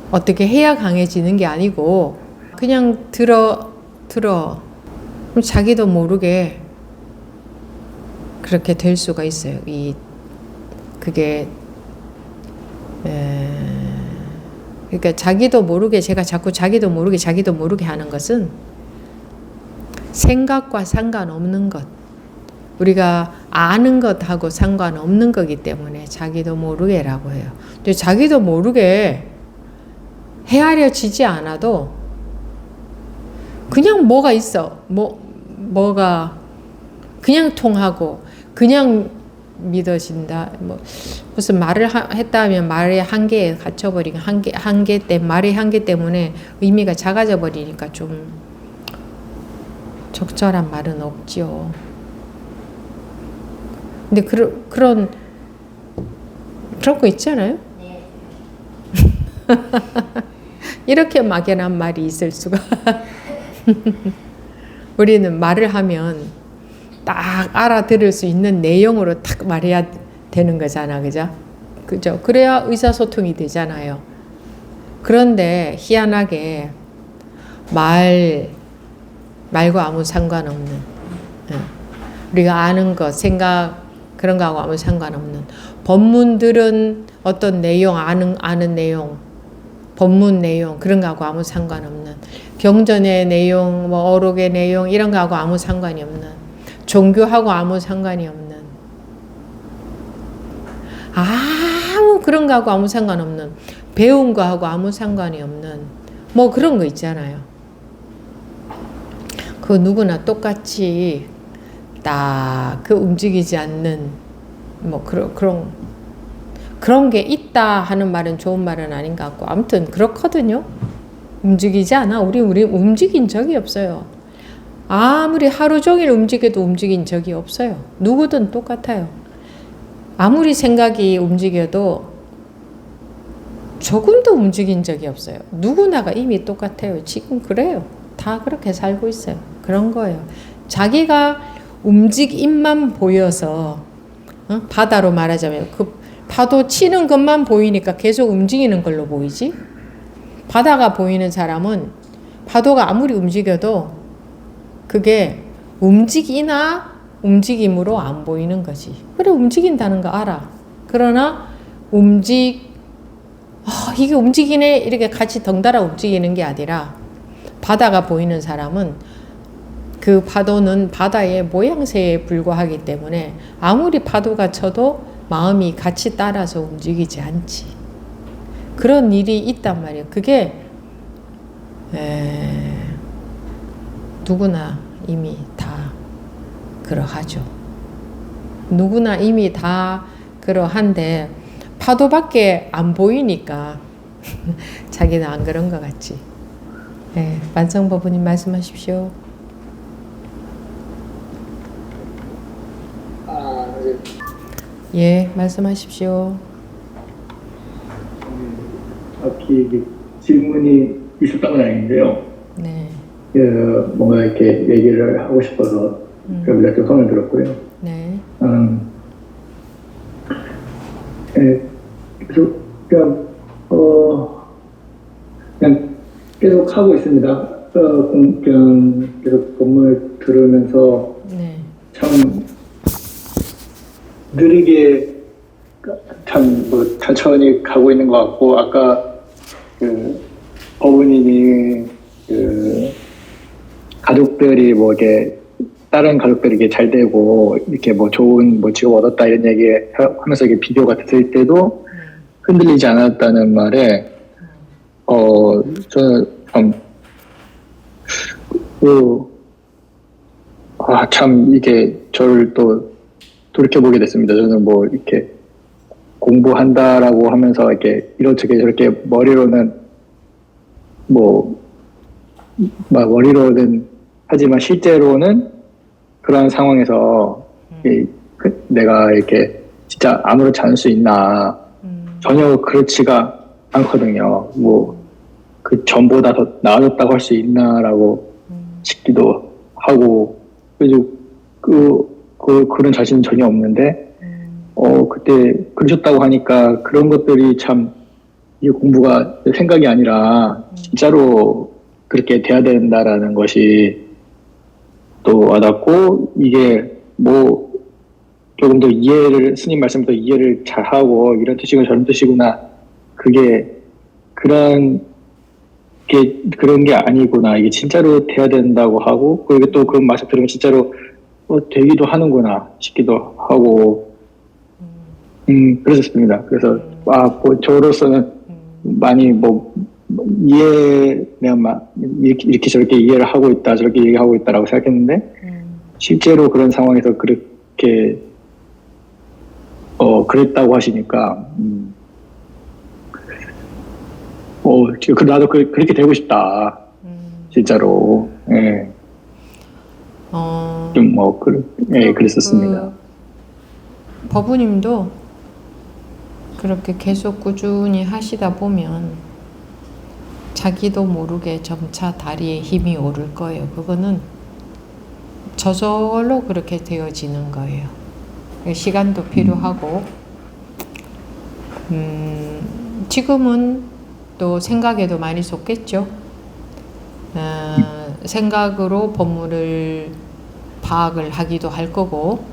어떻게 해야 강해지는 게 아니고 그냥 들어 그럼 자기도 모르게 그렇게 될 수가 있어요. 그게 그러니까 자기도 모르게 제가 자꾸 자기도 모르게 하는 것은 생각과 상관없는 것, 우리가 아는 것하고 상관없는 거기 때문에 자기도 모르게라고 해요. 근데 자기도 모르게 헤아려지지 않아도 그냥 뭐가 있어. 뭐가 그냥 통하고 그냥 믿어진다. 뭐 무슨 말을 했다 하면 말의 한계에 갇혀버리고 말의 한계 때문에 의미가 작아져 버리니까 좀 적절한 말은 없죠. 근데 그런 거 있잖아요. 이렇게 막연한 말이 있을 수가. 우리는 말을 하면 딱 알아들을 수 있는 내용으로 딱 말해야 되는 거잖아, 그죠? 그래야 의사소통이 되잖아요. 그런데 희한하게 말과 아무 상관없는, 우리가 아는 것, 생각 그런 거하고 아무 상관없는 법문들은 어떤 내용 아는 내용, 법문 내용 그런 거하고 아무 상관없는 경전의 내용, 뭐 어록의 내용 이런 거하고 아무 상관이 없는 종교하고 아무 상관이 없는 아무 그런 거하고 아무 상관없는 배운 거하고 아무 상관이 없는 뭐 그런 거 있잖아요. 그 누구나 똑같이 딱 그 움직이지 않는 뭐 그런 게 있다 하는 말은 좋은 말은 아닌 것 같고 아무튼 그렇거든요. 움직이지 않아. 우리 움직인 적이 없어요. 아무리 하루 종일 움직여도 움직인 적이 없어요. 누구든 똑같아요. 아무리 생각이 움직여도 조금도 움직인 적이 없어요. 누구나가 이미 똑같아요. 지금 그래요. 다 그렇게 살고 있어요. 그런 거예요. 자기가 움직임만 보여서 바다로 말하자면 그 파도 치는 것만 보이니까 계속 움직이는 걸로 보이지. 바다가 보이는 사람은 파도가 아무리 움직여도 그게 움직이나 움직임으로 안 보이는 거지. 그래 움직인다는 거 알아. 그러나 이게 움직이네 이렇게 같이 덩달아 움직이는 게 아니라 바다가 보이는 사람은 그 파도는 바다의 모양새에 불과하기 때문에 아무리 파도가 쳐도 마음이 같이 따라서 움직이지 않지. 그런 일이 있단 말이에요. 그게 누구나 이미 다 그러하죠. 누구나 이미 다 그러한데 파도밖에 안 보이니까 자기는 안 그런 것 같지. 만성법부님 말씀하십시오. 예, 말씀하십시오. 앞이 질문이 있었던 건 아닌데요. 네. 뭔가 이렇게 얘기를 하고 싶어서 여기다 또 손을 들었고요. 네. 그래서 그냥 계속 하고 있습니다. 그냥 계속 법문을 들으면서 네. 참 느리게 참 천천히 가고 있는 것 같고, 아까 어머님이 가족들이 이게 다른 가족들이 이게 잘 되고 이렇게 좋은 직업 얻었다 이런 얘기 하면서 이게 비교가 됐을 때도 흔들리지 않았다는 말에 저는 참 이게 저를 또 돌이켜보게 됐습니다. 저는 이렇게 공부한다라고 하면서 이렇게 이렇게 저렇게 머리로는 머리로는 하지만 실제로는 그런 상황에서 내가 이렇게 진짜 아무렇지 않을 수 있나. 전혀 그렇지가 않거든요. 그 전보다 더 나아졌다고 할 수 있나라고 싶기도 하고, 그래서 그런 자신은 전혀 없는데, 그때 그러셨다고 하니까 그런 것들이 참, 이게 공부가 생각이 아니라 진짜로 그렇게 돼야 된다라는 것이 또 와닿고, 이게 조금 더 스님 말씀부터 이해를 잘하고, 이런 뜻이고 저런 뜻이구나. 그런 게 아니구나. 이게 진짜로 돼야 된다고 하고, 그리고 또 그 말씀 들으면 진짜로 되기도 하는구나 싶기도 하고, 그랬었습니다. 그래서, 저로서는 많이 내가 이렇게 저렇게 이해를 하고 있다, 저렇게 얘기하고 있다라고 생각했는데, 실제로 그런 상황에서 그렇게, 그랬다고 하시니까, 나도 그렇게 되고 싶다. 진짜로. 예. 그랬었습니다. 법부님도 그렇게 계속 꾸준히 하시다 보면 자기도 모르게 점차 다리에 힘이 오를 거예요. 그거는 저절로 그렇게 되어지는 거예요. 시간도 필요하고, 지금은 또 생각에도 많이 쏟겠죠. 생각으로 법문을 파악을 하기도 할 거고,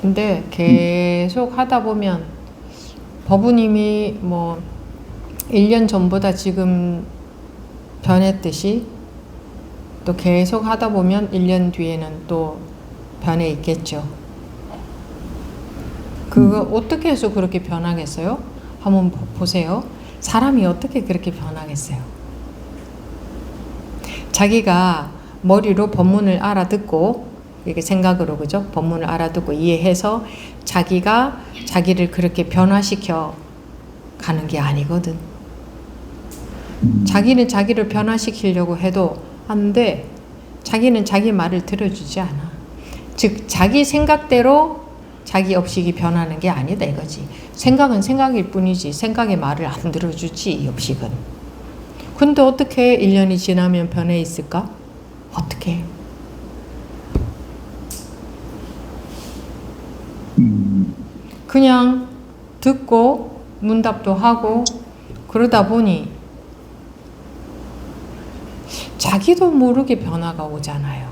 근데 계속 하다 보면 법부님이 1년 전보다 지금 변했듯이 또 계속 하다 보면 1년 뒤에는 또 변해 있겠죠. 그거 어떻게 해서 그렇게 변하겠어요? 한번 보세요. 사람이 어떻게 그렇게 변하겠어요? 자기가 머리로 법문을 알아듣고, 이렇게 생각으로, 그죠? 법문을 알아듣고 이해해서 자기가 자기를 그렇게 변화시켜 가는 게 아니거든. 자기는 자기를 변화시키려고 해도 안 돼. 자기는 자기 말을 들어주지 않아. 즉, 자기 생각대로 자기 업식이 변하는 게 아니다 이거지. 생각은 생각일 뿐이지 생각의 말을 안 들어주지 이 업식은. 근데 어떻게 1년이 지나면 변해 있을까? 어떻게? 그냥 듣고 문답도 하고 그러다 보니 자기도 모르게 변화가 오잖아요.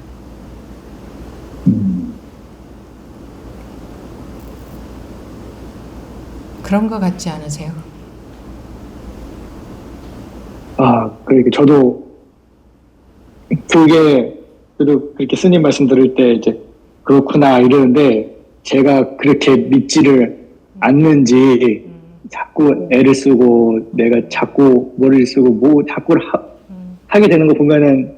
그런 것 같지 않으세요? 그러니까 저도 그렇게 스님 말씀 들을 때 이제 그렇구나 이러는데 제가 그렇게 믿지를 않는지 자꾸 애를 쓰고 내가 자꾸 머리를 쓰고 자꾸 하게 되는 거 보면은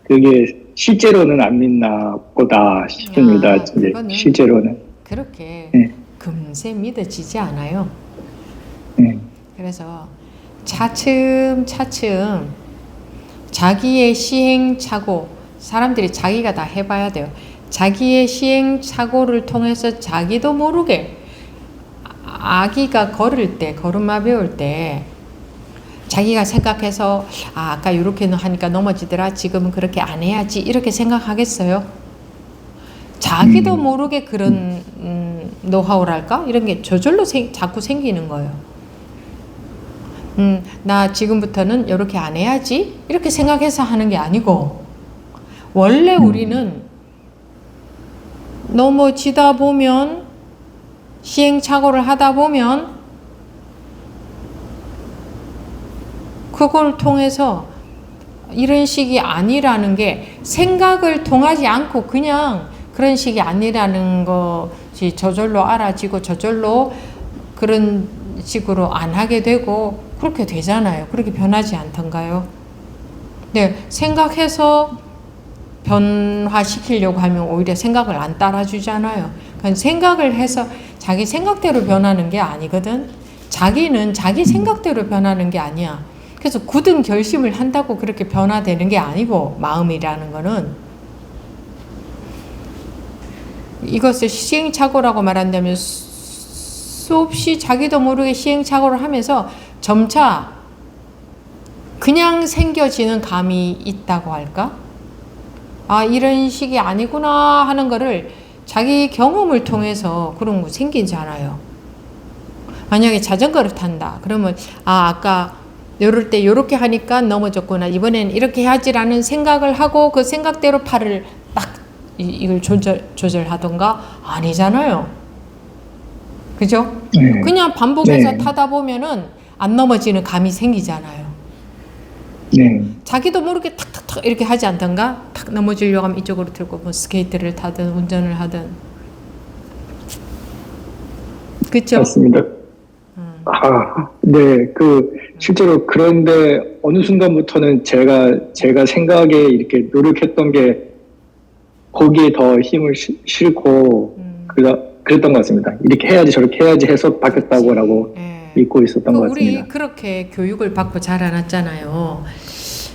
그게 실제로는 안 믿나 보다 싶습니다. 이제 실제로는 그렇게 네. 금세 믿어지지 않아요. 네. 그래서 차츰 자기의 시행착오, 사람들이 자기가 다 해봐야 돼요. 자기의 시행착오를 통해서 자기도 모르게 아기가 걸을 때, 걸음마 배울 때 자기가 생각해서 아까 이렇게 하니까 넘어지더라, 지금은 그렇게 안 해야지 이렇게 생각하겠어요? 자기도 모르게 그런 노하우랄까? 이런 게 저절로 자꾸 생기는 거예요. 나 지금부터는 이렇게 안 해야지 이렇게 생각해서 하는 게 아니고 원래 우리는 넘어지다 보면 시행착오를 하다 보면 그걸 통해서 이런 식이 아니라는 게 생각을 통하지 않고 그냥 그런 식이 아니라는 것이 저절로 알아지고 저절로 그런 식으로 안 하게 되고 그렇게 되잖아요. 그렇게 변하지 않던가요? 네, 생각해서 변화시키려고 하면 오히려 생각을 안 따라주잖아요. 그러니까 생각을 해서 자기 생각대로 변하는 게 아니거든. 자기는 자기 생각대로 변하는 게 아니야. 그래서 굳은 결심을 한다고 그렇게 변화되는 게 아니고 마음이라는 거는 이것을 시행착오라고 말한다면 수없이 자기도 모르게 시행착오를 하면서 점차 그냥 생겨지는 감이 있다고 할까? 아, 이런 식이 아니구나 하는 거를 자기 경험을 통해서 그런 거 생기잖아요. 만약에 자전거를 탄다. 그러면 아까 요럴 때 요렇게 하니까 넘어졌구나. 이번엔 이렇게 해야지라는 생각을 하고 그 생각대로 팔을 딱 이걸 조절하던가 아니잖아요. 그죠? 네. 그냥 반복해서 네. 타다 보면은 안 넘어지는 감이 생기잖아요. 네. 자기도 모르게 탁탁탁 이렇게 하지 않던가? 탁 넘어지려고 하면 이쪽으로 들고 뭐 스케이트를 타든 운전을 하든. 그쵸? 맞습니다. 네, 실제로 그런데 어느 순간부터는 제가 생각에 이렇게 노력했던 게 거기에 더 힘을 실고 그랬던 것 같습니다. 이렇게 해야지 저렇게 해야지 해서 바뀌었다고라고 믿고 있었던 것 같습니다. 우리 그렇게 교육을 받고 자라났잖아요.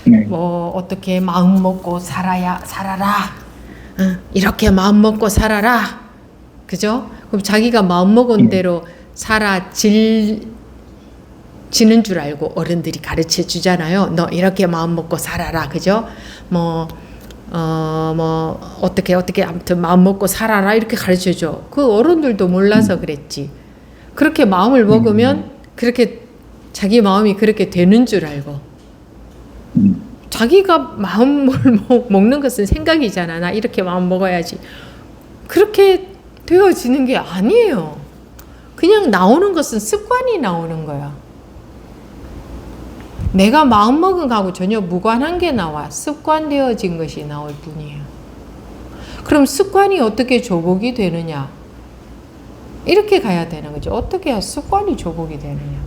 네. 뭐 어떻게 마음 먹고 살아라. 이렇게 마음 먹고 살아라. 그죠? 그럼 자기가 마음 먹은 대로 살아지는 줄 알고 어른들이 가르쳐 주잖아요. 너 이렇게 마음 먹고 살아라. 그죠? 어떻게 아무튼 마음 먹고 살아라 이렇게 가르쳐 줘. 그 어른들도 몰라서 그랬지. 그렇게 마음을 먹으면 그렇게 자기 마음이 그렇게 되는 줄 알고 자기가 마음을 먹는 것은 생각이잖아. 나 이렇게 마음 먹어야지. 그렇게 되어지는 게 아니에요. 그냥 나오는 것은 습관이 나오는 거야. 내가 마음먹은 거하고 전혀 무관한 게 나와. 습관되어진 것이 나올 뿐이에요. 그럼 습관이 어떻게 조복이 되느냐? 이렇게 가야 되는 거죠. 어떻게 해야 습관이 조복이 되느냐?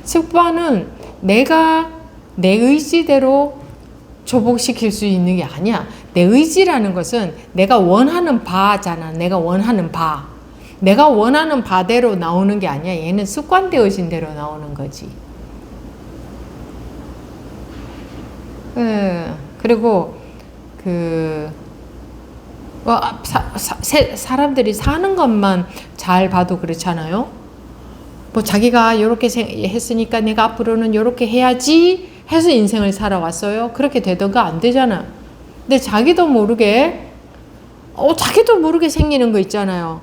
습관은 내가 내 의지대로 조복시킬 수 있는 게 아니야. 내 의지라는 것은 내가 원하는 바잖아. 내가 원하는 바대로 나오는 게 아니야. 얘는 습관되어진 대로 나오는 거지. 사람들이 사는 것만 잘 봐도 그렇잖아요. 뭐 자기가 이렇게 했으니까 내가 앞으로는 이렇게 해야지 해서 인생을 살아왔어요. 그렇게 되던가 안 되잖아. 근데 자기도 모르게 생기는 거 있잖아요.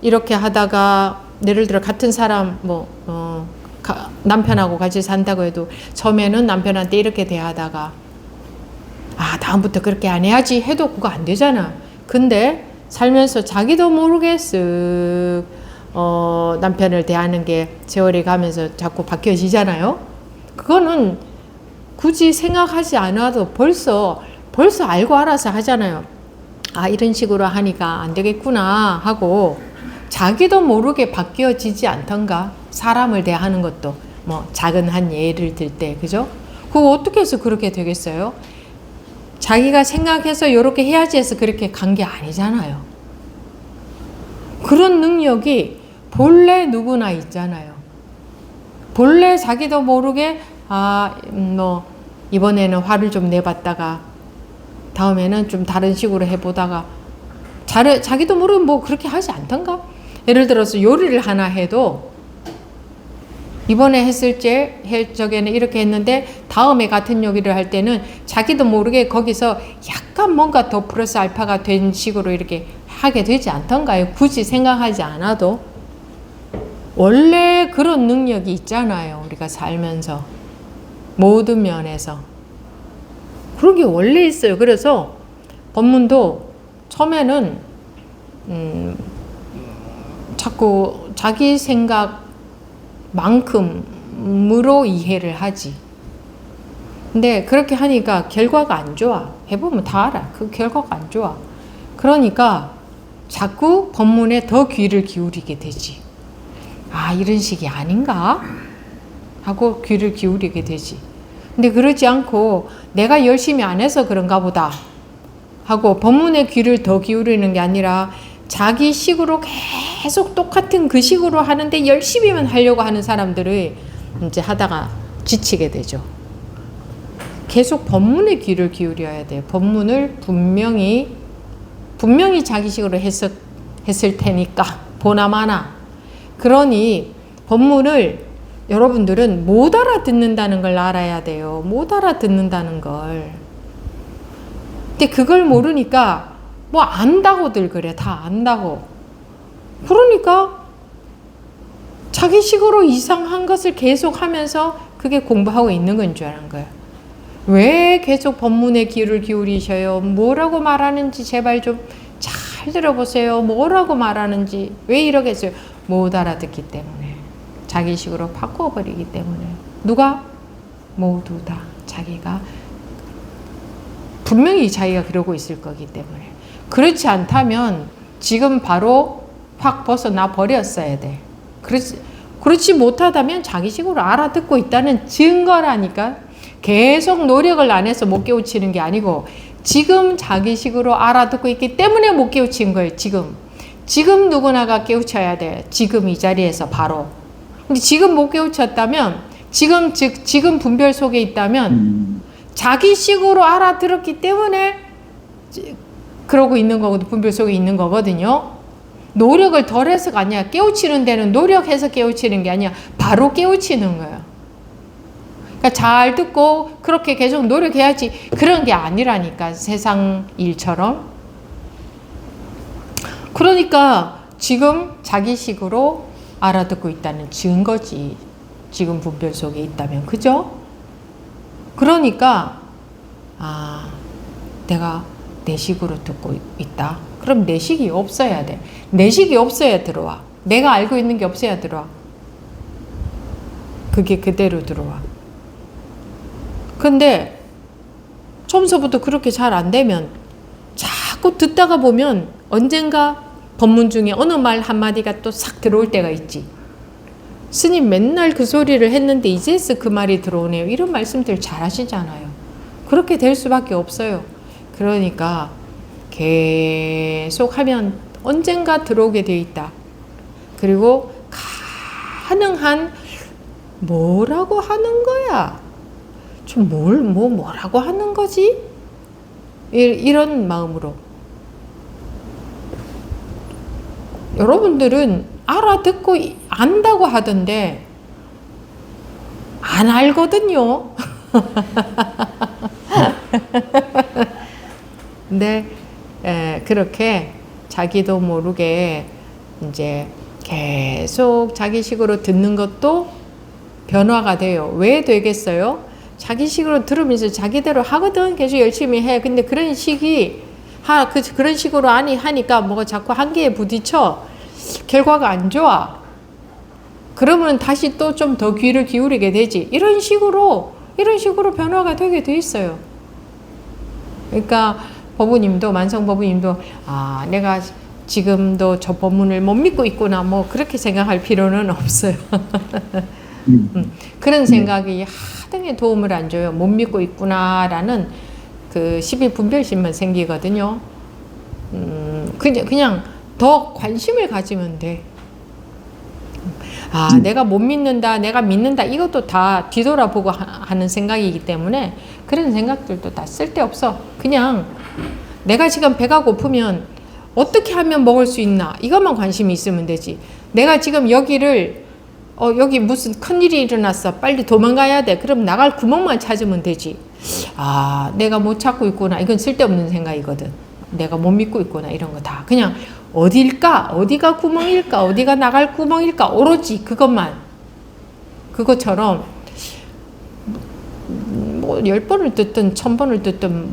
이렇게 하다가 예를 들어 같은 사람 남편하고 같이 산다고 해도 처음에는 남편한테 이렇게 대하다가 다음부터 그렇게 안 해야지 해도 그거 안 되잖아. 근데 살면서 자기도 모르게 쓱 남편을 대하는 게 세월이 가면서 자꾸 바뀌어지잖아요. 그거는 굳이 생각하지 않아도 벌써 알고 알아서 하잖아요. 이런 식으로 하니까 안 되겠구나 하고 자기도 모르게 바뀌어지지 않던가. 사람을 대하는 것도 작은 한 예를 들 때, 그죠? 그거 어떻게 해서 그렇게 되겠어요? 자기가 생각해서 이렇게 해야지 해서 그렇게 간 게 아니잖아요. 그런 능력이 본래 누구나 있잖아요. 본래 자기도 모르게 이번에는 화를 좀 내봤다가 다음에는 좀 다른 식으로 해보다가 자기도 모르게 그렇게 하지 않던가? 예를 들어서 요리를 하나 해도 이번에 했을 적에는 이렇게 했는데 다음에 같은 요리를 할 때는 자기도 모르게 거기서 약간 뭔가 더 플러스 알파가 된 식으로 이렇게 하게 되지 않던가요? 굳이 생각하지 않아도 원래 그런 능력이 있잖아요. 우리가 살면서 모든 면에서 그런 게 원래 있어요. 그래서 법문도 처음에는 자꾸 자기 생각만큼으로 이해를 하지. 근데 그렇게 하니까 결과가 안 좋아. 해보면 다 알아. 그 결과가 안 좋아. 그러니까 자꾸 법문에 더 귀를 기울이게 되지. 이런 식이 아닌가? 하고 귀를 기울이게 되지. 근데 그러지 않고 내가 열심히 안 해서 그런가 보다 하고 법문에 귀를 더 기울이는 게 아니라 자기 식으로 계속 똑같은 그 식으로 하는데 열심히만 하려고 하는 사람들을 이제 하다가 지치게 되죠. 계속 법문에 귀를 기울여야 돼요. 법문을 분명히 자기 식으로 했을 테니까 보나마나. 그러니 법문을 여러분들은 못 알아듣는다는 걸 알아야 돼요. 못 알아듣는다는 걸. 근데 그걸 모르니까 안다고들 그래. 다 안다고. 그러니까 자기 식으로 이상한 것을 계속 하면서 그게 공부하고 있는 건 줄 아는 거예요. 왜 계속 법문에 귀를 기울이셔요? 뭐라고 말하는지 제발 좀 잘 들어보세요. 뭐라고 말하는지. 왜 이러겠어요? 못 알아듣기 때문에. 자기 식으로 바꿔버리기 때문에. 누가? 모두 다 자기가 분명히 자기가 그러고 있을 거기 때문에. 그렇지 않다면 지금 바로 확 벗어나 버렸어야 돼. 그렇지 못하다면 자기식으로 알아듣고 있다는 증거라니까. 계속 노력을 안 해서 못 깨우치는 게 아니고 지금 자기식으로 알아듣고 있기 때문에 못 깨우친 거예요. 지금 누구나가 깨우쳐야 돼. 지금 이 자리에서 바로. 근데 지금 못 깨우쳤다면 지금 분별 속에 있다면 자기식으로 알아들었기 때문에 그러고 있는 거거든. 분별 속에 있는 거거든요. 노력을 덜 해서가 아니야. 깨우치는 데는 노력해서 깨우치는 게 아니야. 바로 깨우치는 거예요. 그러니까 잘 듣고 그렇게 계속 노력해야지. 그런 게 아니라니까. 세상 일처럼. 그러니까 지금 자기식으로 알아듣고 있다는 증거지. 지금 분별 속에 있다면. 그죠? 그러니까 내가 내 식으로 듣고 있다. 그럼 내 식이 없어야 돼. 내 식이 없어야 들어와. 내가 알고 있는 게 없어야 들어와. 그게 그대로 들어와. 근데 처음서부터 그렇게 잘 안 되면 자꾸 듣다가 보면 언젠가 법문 중에 어느 말 한마디가 또 싹 들어올 때가 있지. 스님 맨날 그 소리를 했는데 이제서 그 말이 들어오네요. 이런 말씀들 잘 하시잖아요. 그렇게 될 수밖에 없어요. 그러니까 계속 하면 언젠가 들어오게 돼 있다. 그리고 가능한 뭐라고 하는 거야? 좀 뭐라고 하는 거지? 이런 마음으로 여러분들은 알아듣고 안다고 하던데 안 알거든요. 근데 그렇게 자기도 모르게 이제 계속 자기식으로 듣는 것도 변화가 돼요. 왜 되겠어요? 자기식으로 들으면서 자기대로 하거든. 계속 열심히 해. 근데 그런 식이 그런 식으로 하니까 뭐가 자꾸 한계에 부딪혀. 결과가 안 좋아. 그러면 다시 또 좀 더 귀를 기울이게 되지. 이런 식으로 변화가 되게 돼 있어요. 그러니까 법우님도, 만성 법우님도, 내가 지금도 저 법문을 못 믿고 있구나, 뭐 그렇게 생각할 필요는 없어요. 그런 생각이 하등에 도움을 안 줘요. 못 믿고 있구나라는 그 12분별심만 생기거든요. 그냥 더 관심을 가지면 돼. 내가 못 믿는다, 내가 믿는다, 이것도 다 뒤돌아보고 하는 생각이기 때문에 그런 생각들도 다 쓸데없어. 그냥 내가 지금 배가 고프면 어떻게 하면 먹을 수 있나, 이것만 관심이 있으면 되지. 내가 지금 여기 무슨 큰일이 일어났어, 빨리 도망가야 돼. 그럼 나갈 구멍만 찾으면 되지. 내가 못 찾고 있구나, 이건 쓸데없는 생각이거든. 내가 못 믿고 있구나, 이런 거 다 그냥 어디가 구멍일까, 어디가 나갈 구멍일까, 오로지 그것만. 그것처럼 뭐 10번을 듣든 1000번을 듣든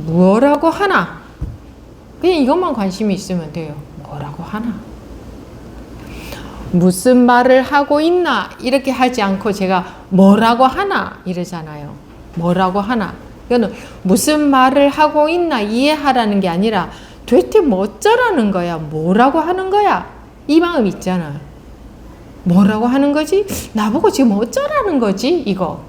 뭐라고 하나, 그냥 이것만 관심이 있으면 돼요. 뭐라고 하나, 무슨 말을 하고 있나, 이렇게 하지 않고 제가 뭐라고 하나 이러잖아요. 뭐라고 하나, 이거는 무슨 말을 하고 있나 이해하라는 게 아니라 도대체 뭐 어쩌라는 거야, 뭐라고 하는 거야, 이 마음 있잖아. 뭐라고 하는 거지? 나보고 지금 어쩌라는 거지, 이거.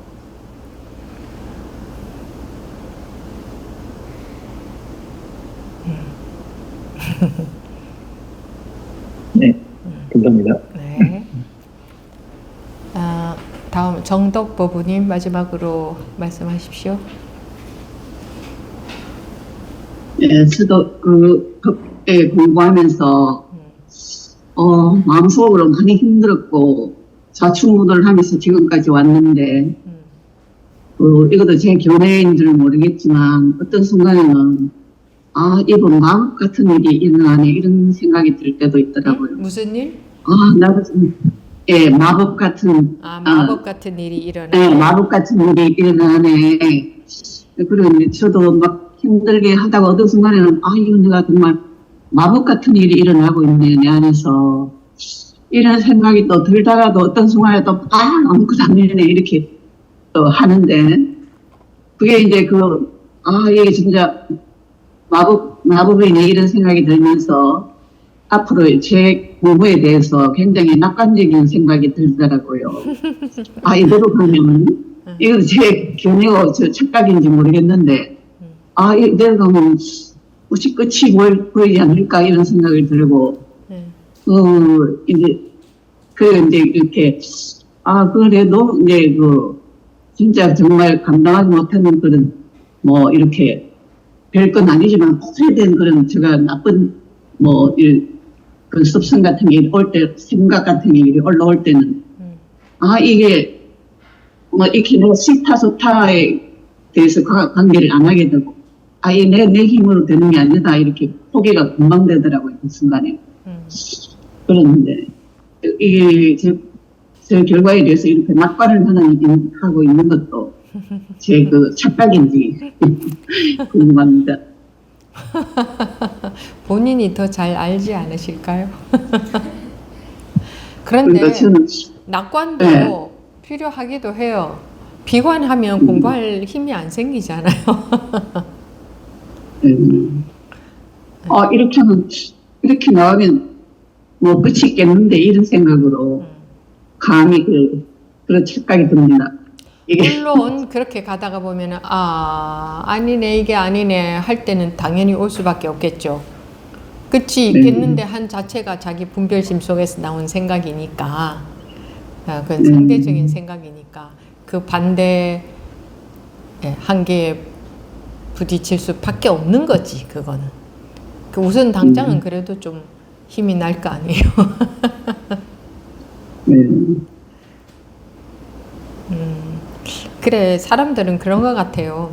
네, 감사합니다. 네. 다음 정덕 법우님 마지막으로 말씀하십시오. 예, 저도 그 법에 공부하면서 마음속으로 많이 힘들었고 좌충우돌 하면서 지금까지 왔는데 이것도 제 견해인 줄 모르겠지만 어떤 순간에는 이번 마법 같은 일이 일어나네, 이런 생각이 들 때도 있더라고요. 무슨 일? 나도 마법 같은 마법 같은 일이 일어나. 네, 마법 같은 일이 일어나네. 그런데 저도 막 힘들게 하다가 어떤 순간에는 이거 내가 정말 마법 같은 일이 일어나고 있네, 내 안에서. 이런 생각이 또 들다가도 어떤 순간에 또 아무것도 안 되네, 이렇게 또 하는데, 그게 이제 이게 진짜 마법이네, 이런 생각이 들면서 앞으로 제 공부에 대해서 굉장히 낙관적인 생각이 들더라고요. 이대로 가면 이거 제 견해가 착각인지 모르겠는데 이대로 가면 혹시 끝이 보이지 않을까, 이런 생각이 들고 이제 이렇게 그래도 이제 진짜 정말 감당하지 못하는 그런 뭐 이렇게 별건 아니지만 오래된 그런 제가 나쁜 그 습성 같은 게 올 때, 생각 같은 게 올라올 때는 이게 이렇게 내가 싫다 좋다에 대해서 관계를 안 하게 되고 이게 내 힘으로 되는 게 아니다, 이렇게 포기가 금방 되더라고요, 그 순간에. 그런데 이게 제 결과에 대해서 이렇게 낙관을 하고 있는 것도 제 착각인지 궁금합니다. 본인이 더 잘 알지 않으실까요? 그런데 그러니까 저는 낙관도 필요하기도 해요. 비관하면 공부할 힘이 안 생기잖아요. 이렇게 나오면 뭐 끝이 있겠는데, 이런 생각으로 감히 그런 착각이 듭니다. 물론 그렇게 가다가 보면은 아니네, 이게 아니네 할 때는 당연히 올 수밖에 없겠죠. 끝이 있겠는데 한 자체가 자기 분별심 속에서 나온 생각이니까, 그건 상대적인 생각이니까 그 반대 한계에 부딪힐 수밖에 없는 거지, 그거는. 우선 당장은 그래도 좀 힘이 날 거 아니에요. 네. 그래, 사람들은 그런 것 같아요.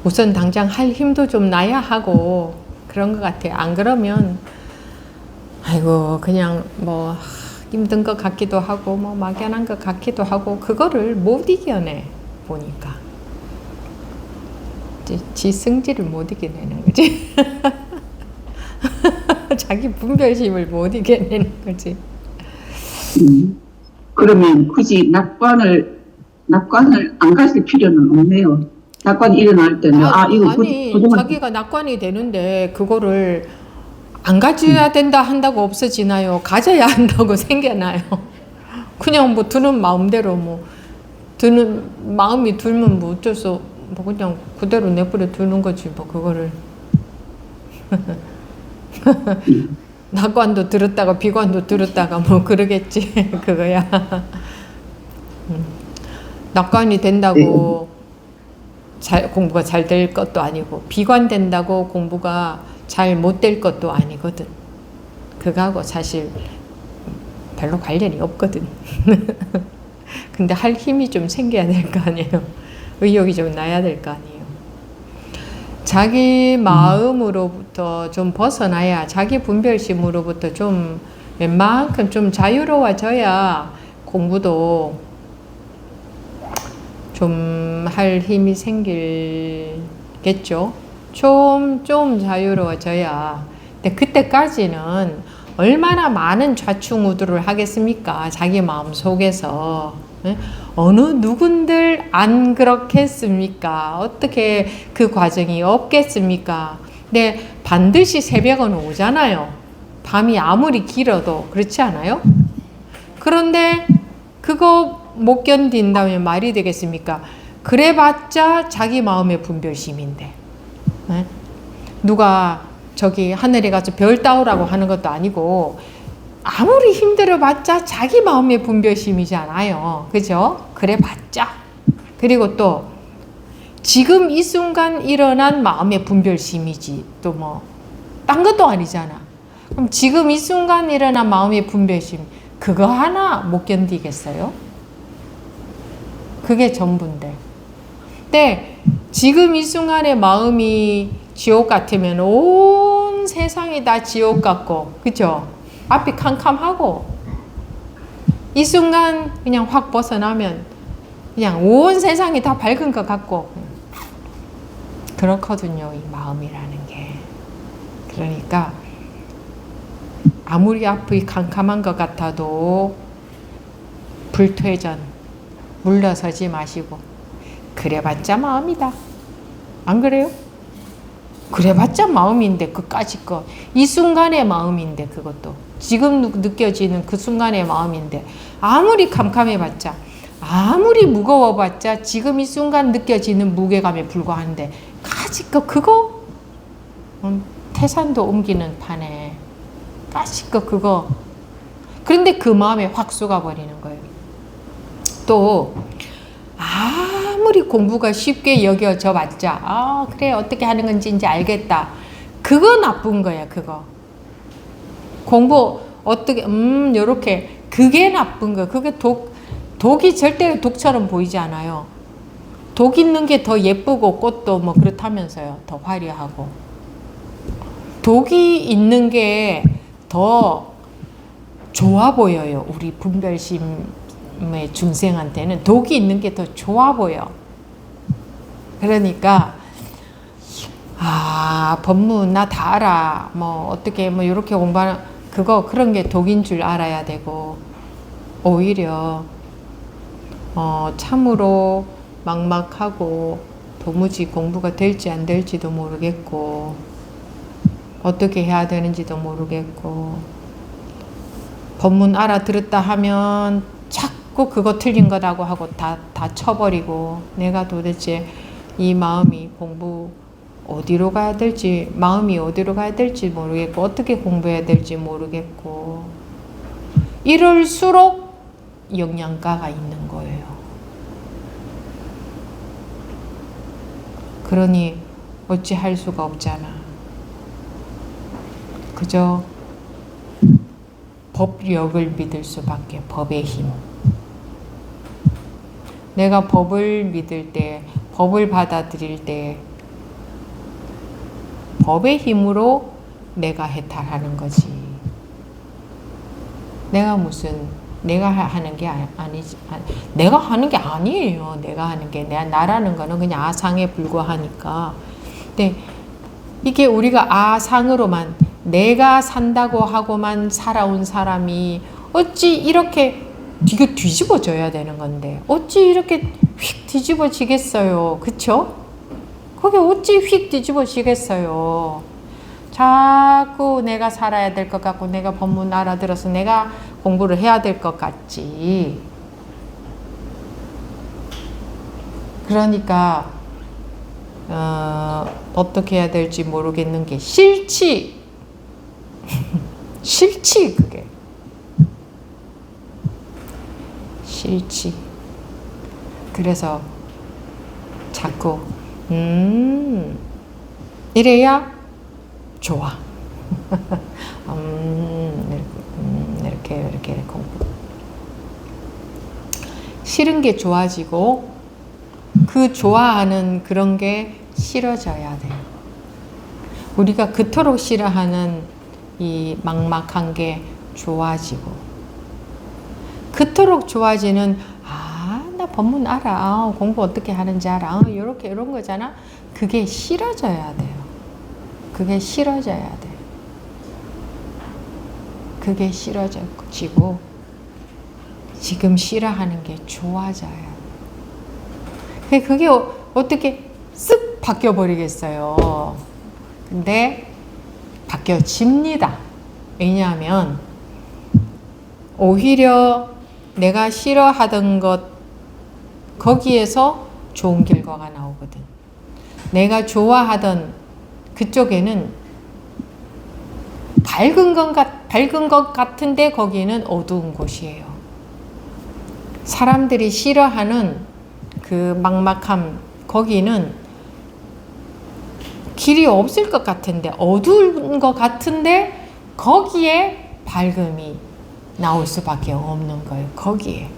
우선 당장 할 힘도 좀 나야 하고 그런 것 같아요. 안 그러면 아이고 그냥 뭐 힘든 것 같기도 하고 뭐 막연한 것 같기도 하고 그거를 못 이겨내 보니까 지 성질을 못 이겨내는 거지. 자기 분별심을 못 이겨내는 거지. 그러면 굳이 낙관을 안 가실 필요는 없네요. 낙관이 일어날 때는 이거 아니 그동안 자기가 낙관이 되는데 그거를 안 가져야 된다 한다고 없어지나요? 가져야 한다고 생겨나요? 그냥 뭐 드는 마음대로 뭐 드는 마음이 들면 뭐 어쩔 수 뭐 그냥 그대로 내버려 두는 거지 뭐 그거를. 낙관도 들었다가 비관도 들었다가 뭐 그러겠지. 그거야. 낙관이 된다고 공부가 잘 될 것도 아니고 비관된다고 공부가 잘 못 될 것도 아니거든. 그거하고 사실 별로 관련이 없거든. 근데 할 힘이 좀 생겨야 될 거 아니에요. 의욕이 좀 나야 될 거 아니에요. 자기 마음으로부터 좀 벗어나야 자기 분별심으로부터 좀 웬만큼 좀 자유로워져야 공부도 좀 할 힘이 생기겠죠. 좀 자유로워져야. 근데 그때까지는 얼마나 많은 좌충우돌을 하겠습니까? 자기 마음 속에서. 어느 누군들 안 그렇겠습니까? 어떻게 그 과정이 없겠습니까? 근데 반드시 새벽은 오잖아요. 밤이 아무리 길어도 그렇지 않아요? 그런데 그거 못 견딘다면 말이 되겠습니까? 그래봤자 자기 마음의 분별심인데 누가 저기 하늘에 가서 별 따오라고 하는 것도 아니고 아무리 힘들어봤자 자기 마음의 분별심이잖아요. 그죠? 그래봤자. 그리고 또 지금 이 순간 일어난 마음의 분별심이지 또 뭐 딴 것도 아니잖아. 그럼 지금 이 순간 일어난 마음의 분별심 그거 하나 못 견디겠어요? 그게 전부인데. 근데 지금 이 순간의 마음이 지옥 같으면 온 세상이 다 지옥 같고 그죠? 앞이 캄캄하고 이 순간 그냥 확 벗어나면 그냥 온 세상이 다 밝은 것 같고 그렇거든요. 이 마음이라는 게. 그러니까 아무리 앞이 캄캄한 것 같아도 불퇴전 물러서지 마시고 그래봤자 마음이다. 안 그래요? 그래봤자 마음인데 그까짓 거 이 순간의 마음인데 그것도 지금 느껴지는 그 순간의 마음인데 아무리 캄캄해봤자 아무리 무거워봤자 지금 이 순간 느껴지는 무게감에 불과한데 까짓 거 그거 태산도 옮기는 판에 까짓 거 그거 그런데 그 마음에 확 쏘가버리는 거예요. 또 아무리 공부가 쉽게 여겨져 봤자 그래 어떻게 하는 건지 이제 알겠다. 그거 나쁜 거야. 그거 공부 어떻게 요렇게 그게 나쁜 거. 그게 독이 절대 독처럼 보이지 않아요. 독 있는 게 더 예쁘고 꽃도 뭐 그렇다면서요. 더 화려하고 독이 있는 게 더 좋아 보여요. 우리 분별심의 중생한테는 독이 있는 게 더 좋아 보여. 그러니까 법문 나 다 알아. 뭐 어떻게 뭐 이렇게 공부하는 그런 게 독인 줄 알아야 되고 오히려 참으로 막막하고 도무지 공부가 될지 안 될지도 모르겠고 어떻게 해야 되는지도 모르겠고 법문 알아들었다 하면 자꾸 그거 틀린 거라고 하고 다 쳐버리고 내가 도대체 이 마음이 공부 어디로 가야 될지 마음이 어디로 가야 될지 모르겠고 어떻게 공부해야 될지 모르겠고 이럴수록 영양가가 있는 거예요. 그러니 어찌 할 수가 없잖아. 그저 법력을 믿을 수밖에, 법의 힘. 내가 법을 믿을 때, 법을 받아들일 때 법의 힘으로 내가 해탈하는 거지. 내가 하는 게 아니지. 내가 하는 게 아니에요. 내가 하는 게. 나라는 거는 그냥 아상에 불과하니까. 근데 이게 우리가 아상으로만, 내가 산다고 하고만 살아온 사람이 어찌 이렇게, 이거 뒤집어져야 되는 건데 어찌 이렇게 휙 뒤집어지겠어요. 그쵸? 그게 어찌 휙 뒤집어지겠어요. 자꾸 내가 살아야 될 것 같고, 내가 법문 알아들어서 내가 공부를 해야 될 것 같지. 그러니까 어떻게 해야 될지 모르겠는 게 싫지. 싫지, 그게. 싫지. 그래서 자꾸 이래야 좋아. 이렇게 공부. 싫은 게 좋아지고 그 좋아하는 그런 게 싫어져야 돼요. 우리가 그토록 싫어하는 이 막막한 게 좋아지고, 그토록 좋아지는, 나 법문 알아, 공부 어떻게 하는지 알아, 요렇게 이런 거잖아. 그게 싫어져야 돼요. 그게 싫어져야 돼요. 그게 싫어지고 지금 싫어하는 게 좋아져야 돼요. 그게 어떻게 쓱 바뀌어 버리겠어요. 근데 바뀌어집니다. 왜냐하면 오히려 내가 싫어하던 것, 거기에서 좋은 결과가 나오거든. 내가 좋아하던 그쪽에는 밝은 것 같은데 거기에는 어두운 곳이에요. 사람들이 싫어하는 그 막막함, 거기는 길이 없을 것 같은데, 어두운 것 같은데 거기에 밝음이 나올 수밖에 없는 거예요. 거기에.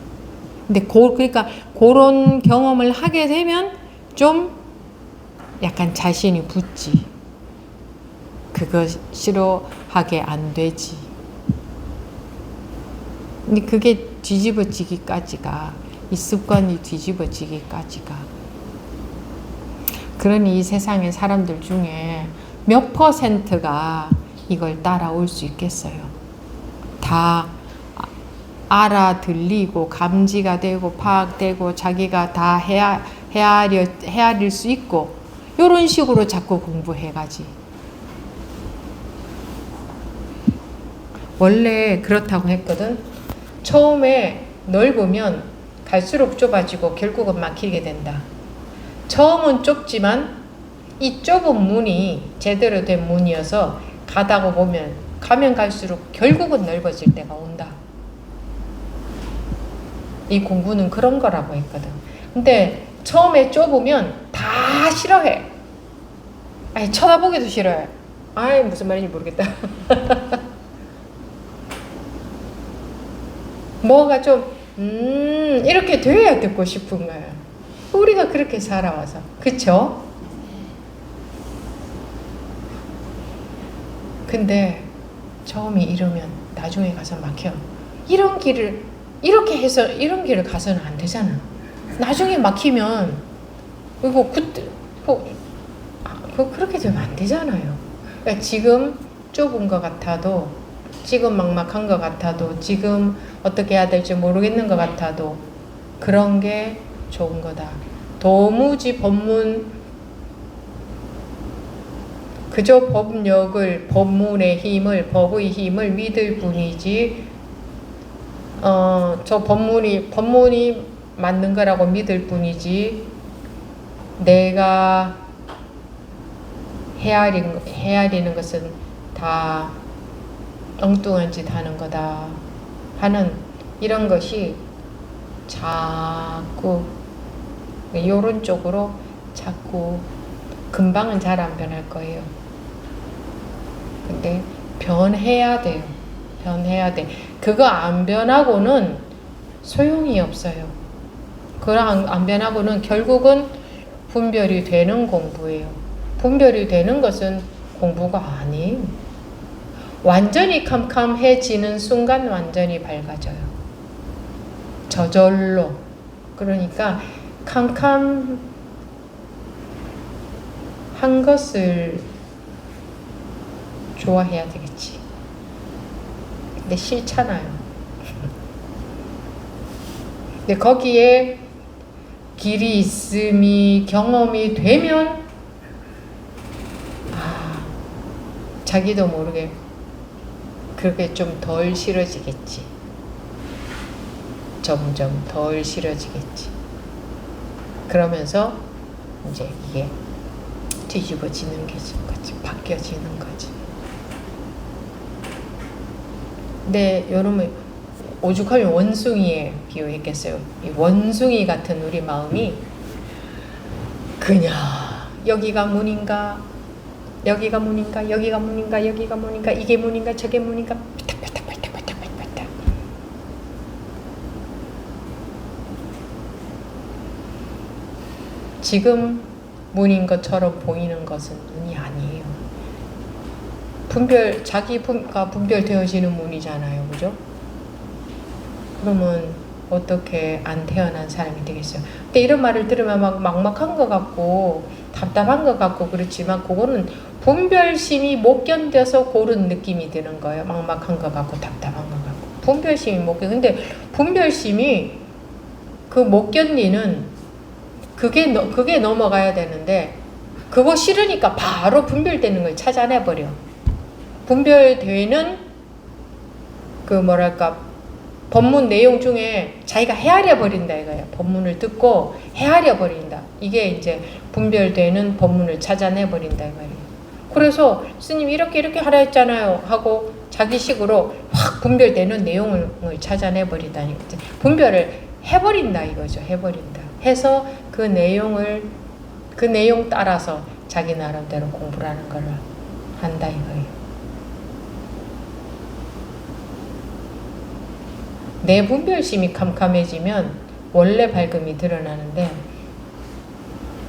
근데 그러니까 그런 경험을 하게 되면 좀 약간 자신이 붙지. 그거 싫어하게 안 되지. 근데 그게 뒤집어지기까지가, 이 습관이 뒤집어지기까지가. 그러니 이 세상의 사람들 중에 몇 %가 이걸 따라올 수 있겠어요? 다 알아들리고 감지가 되고 파악되고 자기가 다 헤아릴 수 있고, 이런 식으로 자꾸 공부해가지. 원래 그렇다고 했거든. 처음에 넓으면 갈수록 좁아지고 결국은 막히게 된다. 처음은 좁지만 이 좁은 문이 제대로 된 문이어서 가다가 보면 가면 갈수록 결국은 넓어질 때가 온다. 이 공부는 그런 거라고 했거든. 근데 처음에 좁으면 다 싫어해. 아니, 쳐다보기도 싫어해. 아이, 무슨 말인지 모르겠다. 뭐가 좀 이렇게 돼야 듣고 싶은 거야. 우리가 그렇게 살아와서. 그쵸? 근데 처음이 이러면 나중에 가서 막혀. 이런 길을 이렇게 해서 이런 길을 가서는 안 되잖아. 나중에 막히면 이거 그때 그렇게 되면 안 되잖아요. 그러니까 지금 좁은 것 같아도, 지금 막막한 것 같아도, 지금 어떻게 해야 될지 모르겠는 것 같아도 그런 게 좋은 거다. 도무지 법문, 그저 법력을, 법문의 힘을, 법의 힘을 믿을 뿐이지, 저 법문이 맞는 거라고 믿을 뿐이지, 내가 헤아리는 것은 다 엉뚱한 짓 하는 거다 하는 이런 것이 자꾸 요런 쪽으로 자꾸, 금방은 잘 안 변할 거예요. 근데 변해야 돼요. 변해야 돼. 그거 안 변하고는 소용이 없어요. 그거 안 변하고는 결국은 분별이 되는 공부예요. 분별이 되는 것은 공부가 아니에요. 완전히 캄캄해지는 순간 완전히 밝아져요. 저절로. 그러니까 캄캄한 것을 좋아해야 되겠지. 근데 싫잖아요. 근데 거기에 길이 있음이 경험이 되면 자기도 모르게 그렇게 좀 덜 싫어지겠지. 점점 덜 싫어지겠지. 그러면서 이제 이게 뒤집어지는 거지, 바뀌어지는 거지. 근데 여러분 오죽하면 원숭이에 비유했겠어요. 이 원숭이 같은 우리 마음이 그냥 여기가 문인가, 여기가 문인가, 여기가 문인가, 여기가 문인가, 이게 문인가, 저게 문인가, 팔딱팔딱팔딱팔딱팔딱. 지금 문인 것처럼 보이는 것은 문이 아니에요. 자기가 분별되어지는 문이잖아요. 그죠? 그러면 어떻게 안 태어난 사람이 되겠어요? 근데 이런 말을 들으면 막 막막한 것 같고 답답한 것 같고 그렇지만 그거는 분별심이 못 견뎌서 그런 느낌이 드는 거예요. 막막한 것 같고 답답한 것 같고. 분별심이 못 견뎌. 근데 분별심이 그 못 견디는 그게 넘어가야 되는데 그거 싫으니까 바로 분별되는 걸 찾아내버려. 분별되는 그 뭐랄까 법문 내용 중에 자기가 헤아려 버린다 이거야. 법문을 듣고 헤아려 버린다. 이게 이제 분별되는 법문을 찾아내 버린다 이 말이에요. 그래서 스님 이렇게 하라 했잖아요 하고 자기식으로 확 분별되는 내용을 찾아내 버리다니 분별을 해버린다 이거죠. 해버린다. 해서 그 내용 따라서 자기 나름대로 공부를 하는 걸 한다 이거예요. 내 분별심이 캄캄해지면 원래 밝음이 드러나는데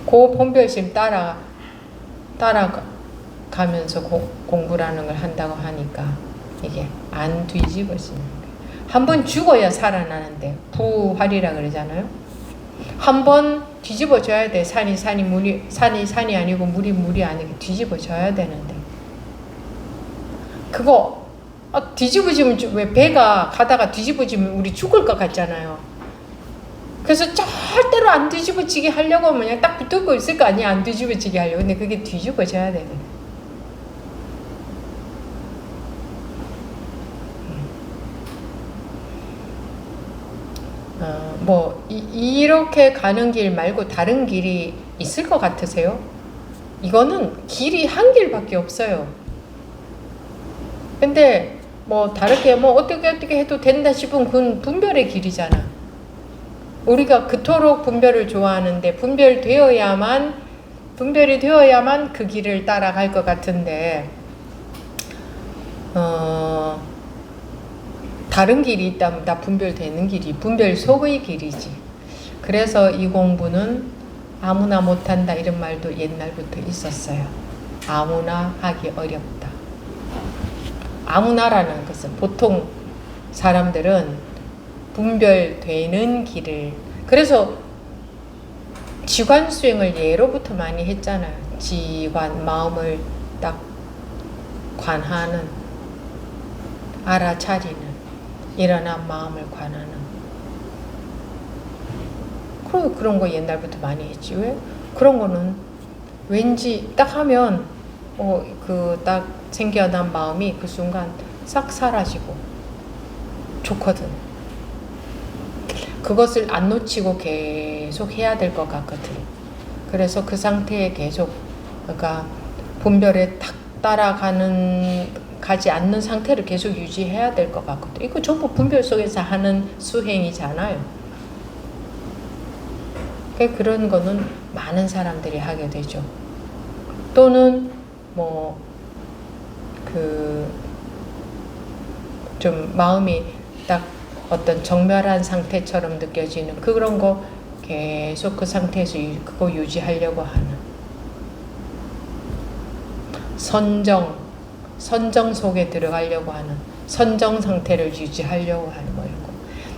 그 분별심 따라가면서 공부라는 걸 한다고 하니까 이게 안 뒤집어지는 거예요. 한번 죽어야 살아나는데 부활이라 그러잖아요. 한번 뒤집어져야 돼. 산이 아니고 물이 아니고 뒤집어져야 되는데 그거 뒤집어지면 왜 배가 가다가 뒤집어지면 우리 죽을 것 같잖아요. 그래서 절대로 안 뒤집어지게 하려고 하면 그냥 딱 붙들고 있을 거 아니야. 안 뒤집어지게 하려고. 근데 그게 뒤집어져야 되거든. 이렇게 가는 길 말고 다른 길이 있을 것 같으세요? 이거는 길이 한 길밖에 없어요. 근데 다르게 어떻게 해도 된다 싶으면 그건 분별의 길이잖아. 우리가 그토록 분별을 좋아하는데 분별이 되어야만 그 길을 따라갈 것 같은데 다른 길이 있다면 다 분별되는 길이 분별 속의 길이지. 그래서 이 공부는 아무나 못한다 이런 말도 옛날부터 있었어요. 아무나 하기 어렵다. 아무나라는 것은 보통 사람들은 분별되는 길을 그래서 지관 수행을 예로부터 많이 했잖아요. 지관, 마음을 딱 관하는, 알아차리는, 일어난 마음을 관하는. 그런 거 옛날부터 많이 했지. 왜? 그런 거는 왠지 딱 하면 딱 생겨난 마음이 그 순간 싹 사라지고 좋거든. 그것을 안 놓치고 계속 해야 될 것 같거든. 그래서 그 상태에 계속 그러니까 분별에 탁 가지 않는 상태를 계속 유지해야 될 것 같거든. 이거 전부 분별 속에서 하는 수행이잖아요. 그런 거는 많은 사람들이 하게 되죠. 또는 좀 마음이 딱 어떤 정멸한 상태처럼 느껴지는 그런 거 계속 그 상태에서 그거 유지하려고 하는 선정 속에 들어가려고 하는 선정 상태를 유지하려고 하는 거예요.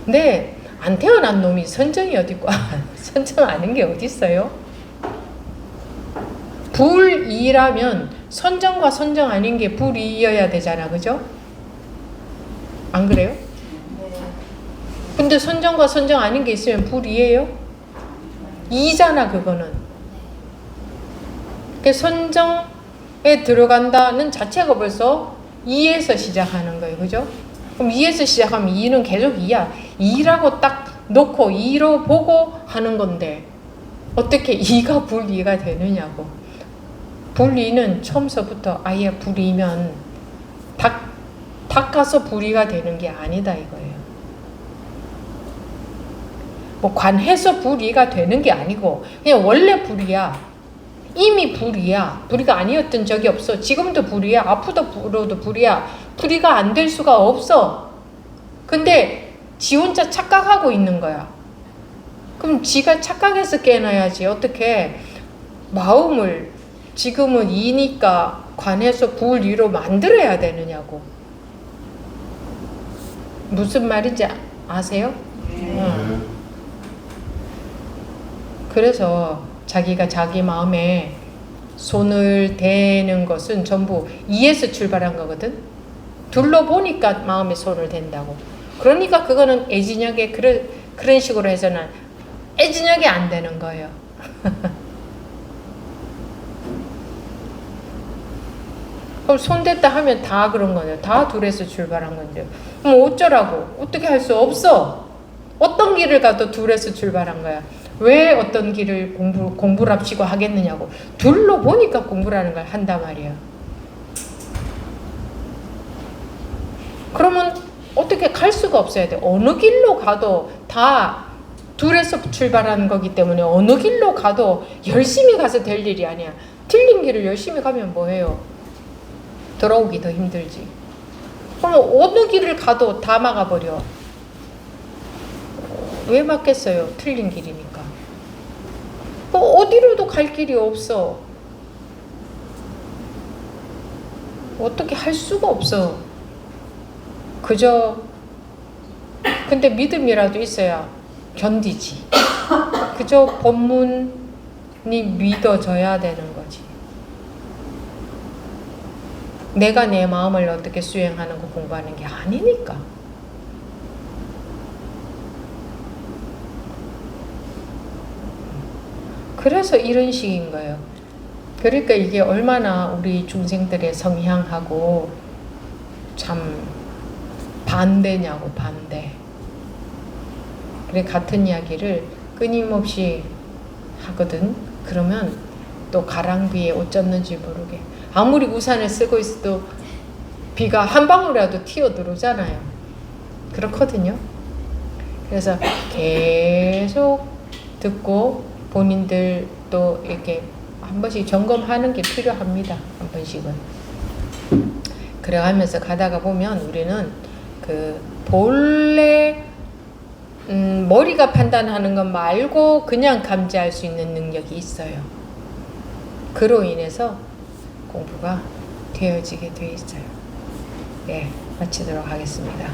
근데 안 태어난 놈이 선정이 어디 있고 선정 아는 게 어디 있어요? 불이라면 선정과 선정 아닌 게 불이어야 되잖아, 그죠? 안 그래요? 근데 선정과 선정 아닌 게 있으면 불이에요? 이잖아, 그거는. 그 선정에 들어간다는 자체가 벌써 이에서 시작하는 거예요, 그죠? 그럼 이에서 시작하면 이는 계속 이야. 이라고 딱 놓고 이로 보고 하는 건데 어떻게 이가 불이가 되느냐고. 불이는 처음서부터 아예 불이면 닦아서 불이가 되는 게 아니다 이거예요. 뭐 관해서 불이가 되는 게 아니고 그냥 원래 불이야. 이미 불이야. 불이가 아니었던 적이 없어. 지금도 불이야. 앞으로도 불이야. 불이가 안 될 수가 없어. 근데 지 혼자 착각하고 있는 거야. 그럼 지가 착각해서 깨어나야지. 어떻게 마음을 지금은 이니까 관해서 불이로 만들어야 되느냐고. 무슨 말인지 아세요? 그래서 자기가 자기 마음에 손을 대는 것은 전부 이에서 출발한 거거든. 둘러보니까 마음에 손을 댄다고. 그러니까 그거는 애진혁의 그런 식으로 해서는 애진혁이 안 되는 거예요. 그럼 손댔다 하면 다 그런 거예요. 다 둘에서 출발한 건데. 그럼 어쩌라고? 어떻게 할 수 없어. 어떤 길을 가도 둘에서 출발한 거야. 왜 어떤 길을 공부랍시고 하겠느냐고. 둘로 보니까 공부라는 걸 한단 말이야. 그러면 어떻게 갈 수가 없어야 돼. 어느 길로 가도 다 둘에서 출발하는 거기 때문에 어느 길로 가도 열심히 가서 될 일이 아니야. 틀린 길을 열심히 가면 뭐해요? 돌아오기 더 힘들지. 그럼 어느 길을 가도 다 막아버려. 왜 막겠어요? 틀린 길이니까. 뭐 어디로도 갈 길이 없어. 어떻게 할 수가 없어. 그저 근데 믿음이라도 있어야 견디지. 그저 본문이 믿어져야 되는 거지. 내가 내 마음을 어떻게 수행하는 거 공부하는 게 아니니까. 그래서 이런 식인 거예요. 그러니까 이게 얼마나 우리 중생들의 성향하고 참 반대냐고, 반대. 그래 같은 이야기를 끊임없이 하거든. 그러면 또 가랑비에 옷 젖는지 모르게 아무리 우산을 쓰고 있어도 비가 한 방울이라도 튀어 들어오잖아요. 그렇거든요. 그래서 계속 듣고 본인들도 이렇게 한 번씩 점검하는 게 필요합니다. 한 번씩은. 그래가면서 가다가 보면 우리는 그 본래 머리가 판단하는 것 말고 그냥 감지할 수 있는 능력이 있어요. 그로 인해서 공부가 되어지게 돼 있어요. 예, 마치도록 하겠습니다.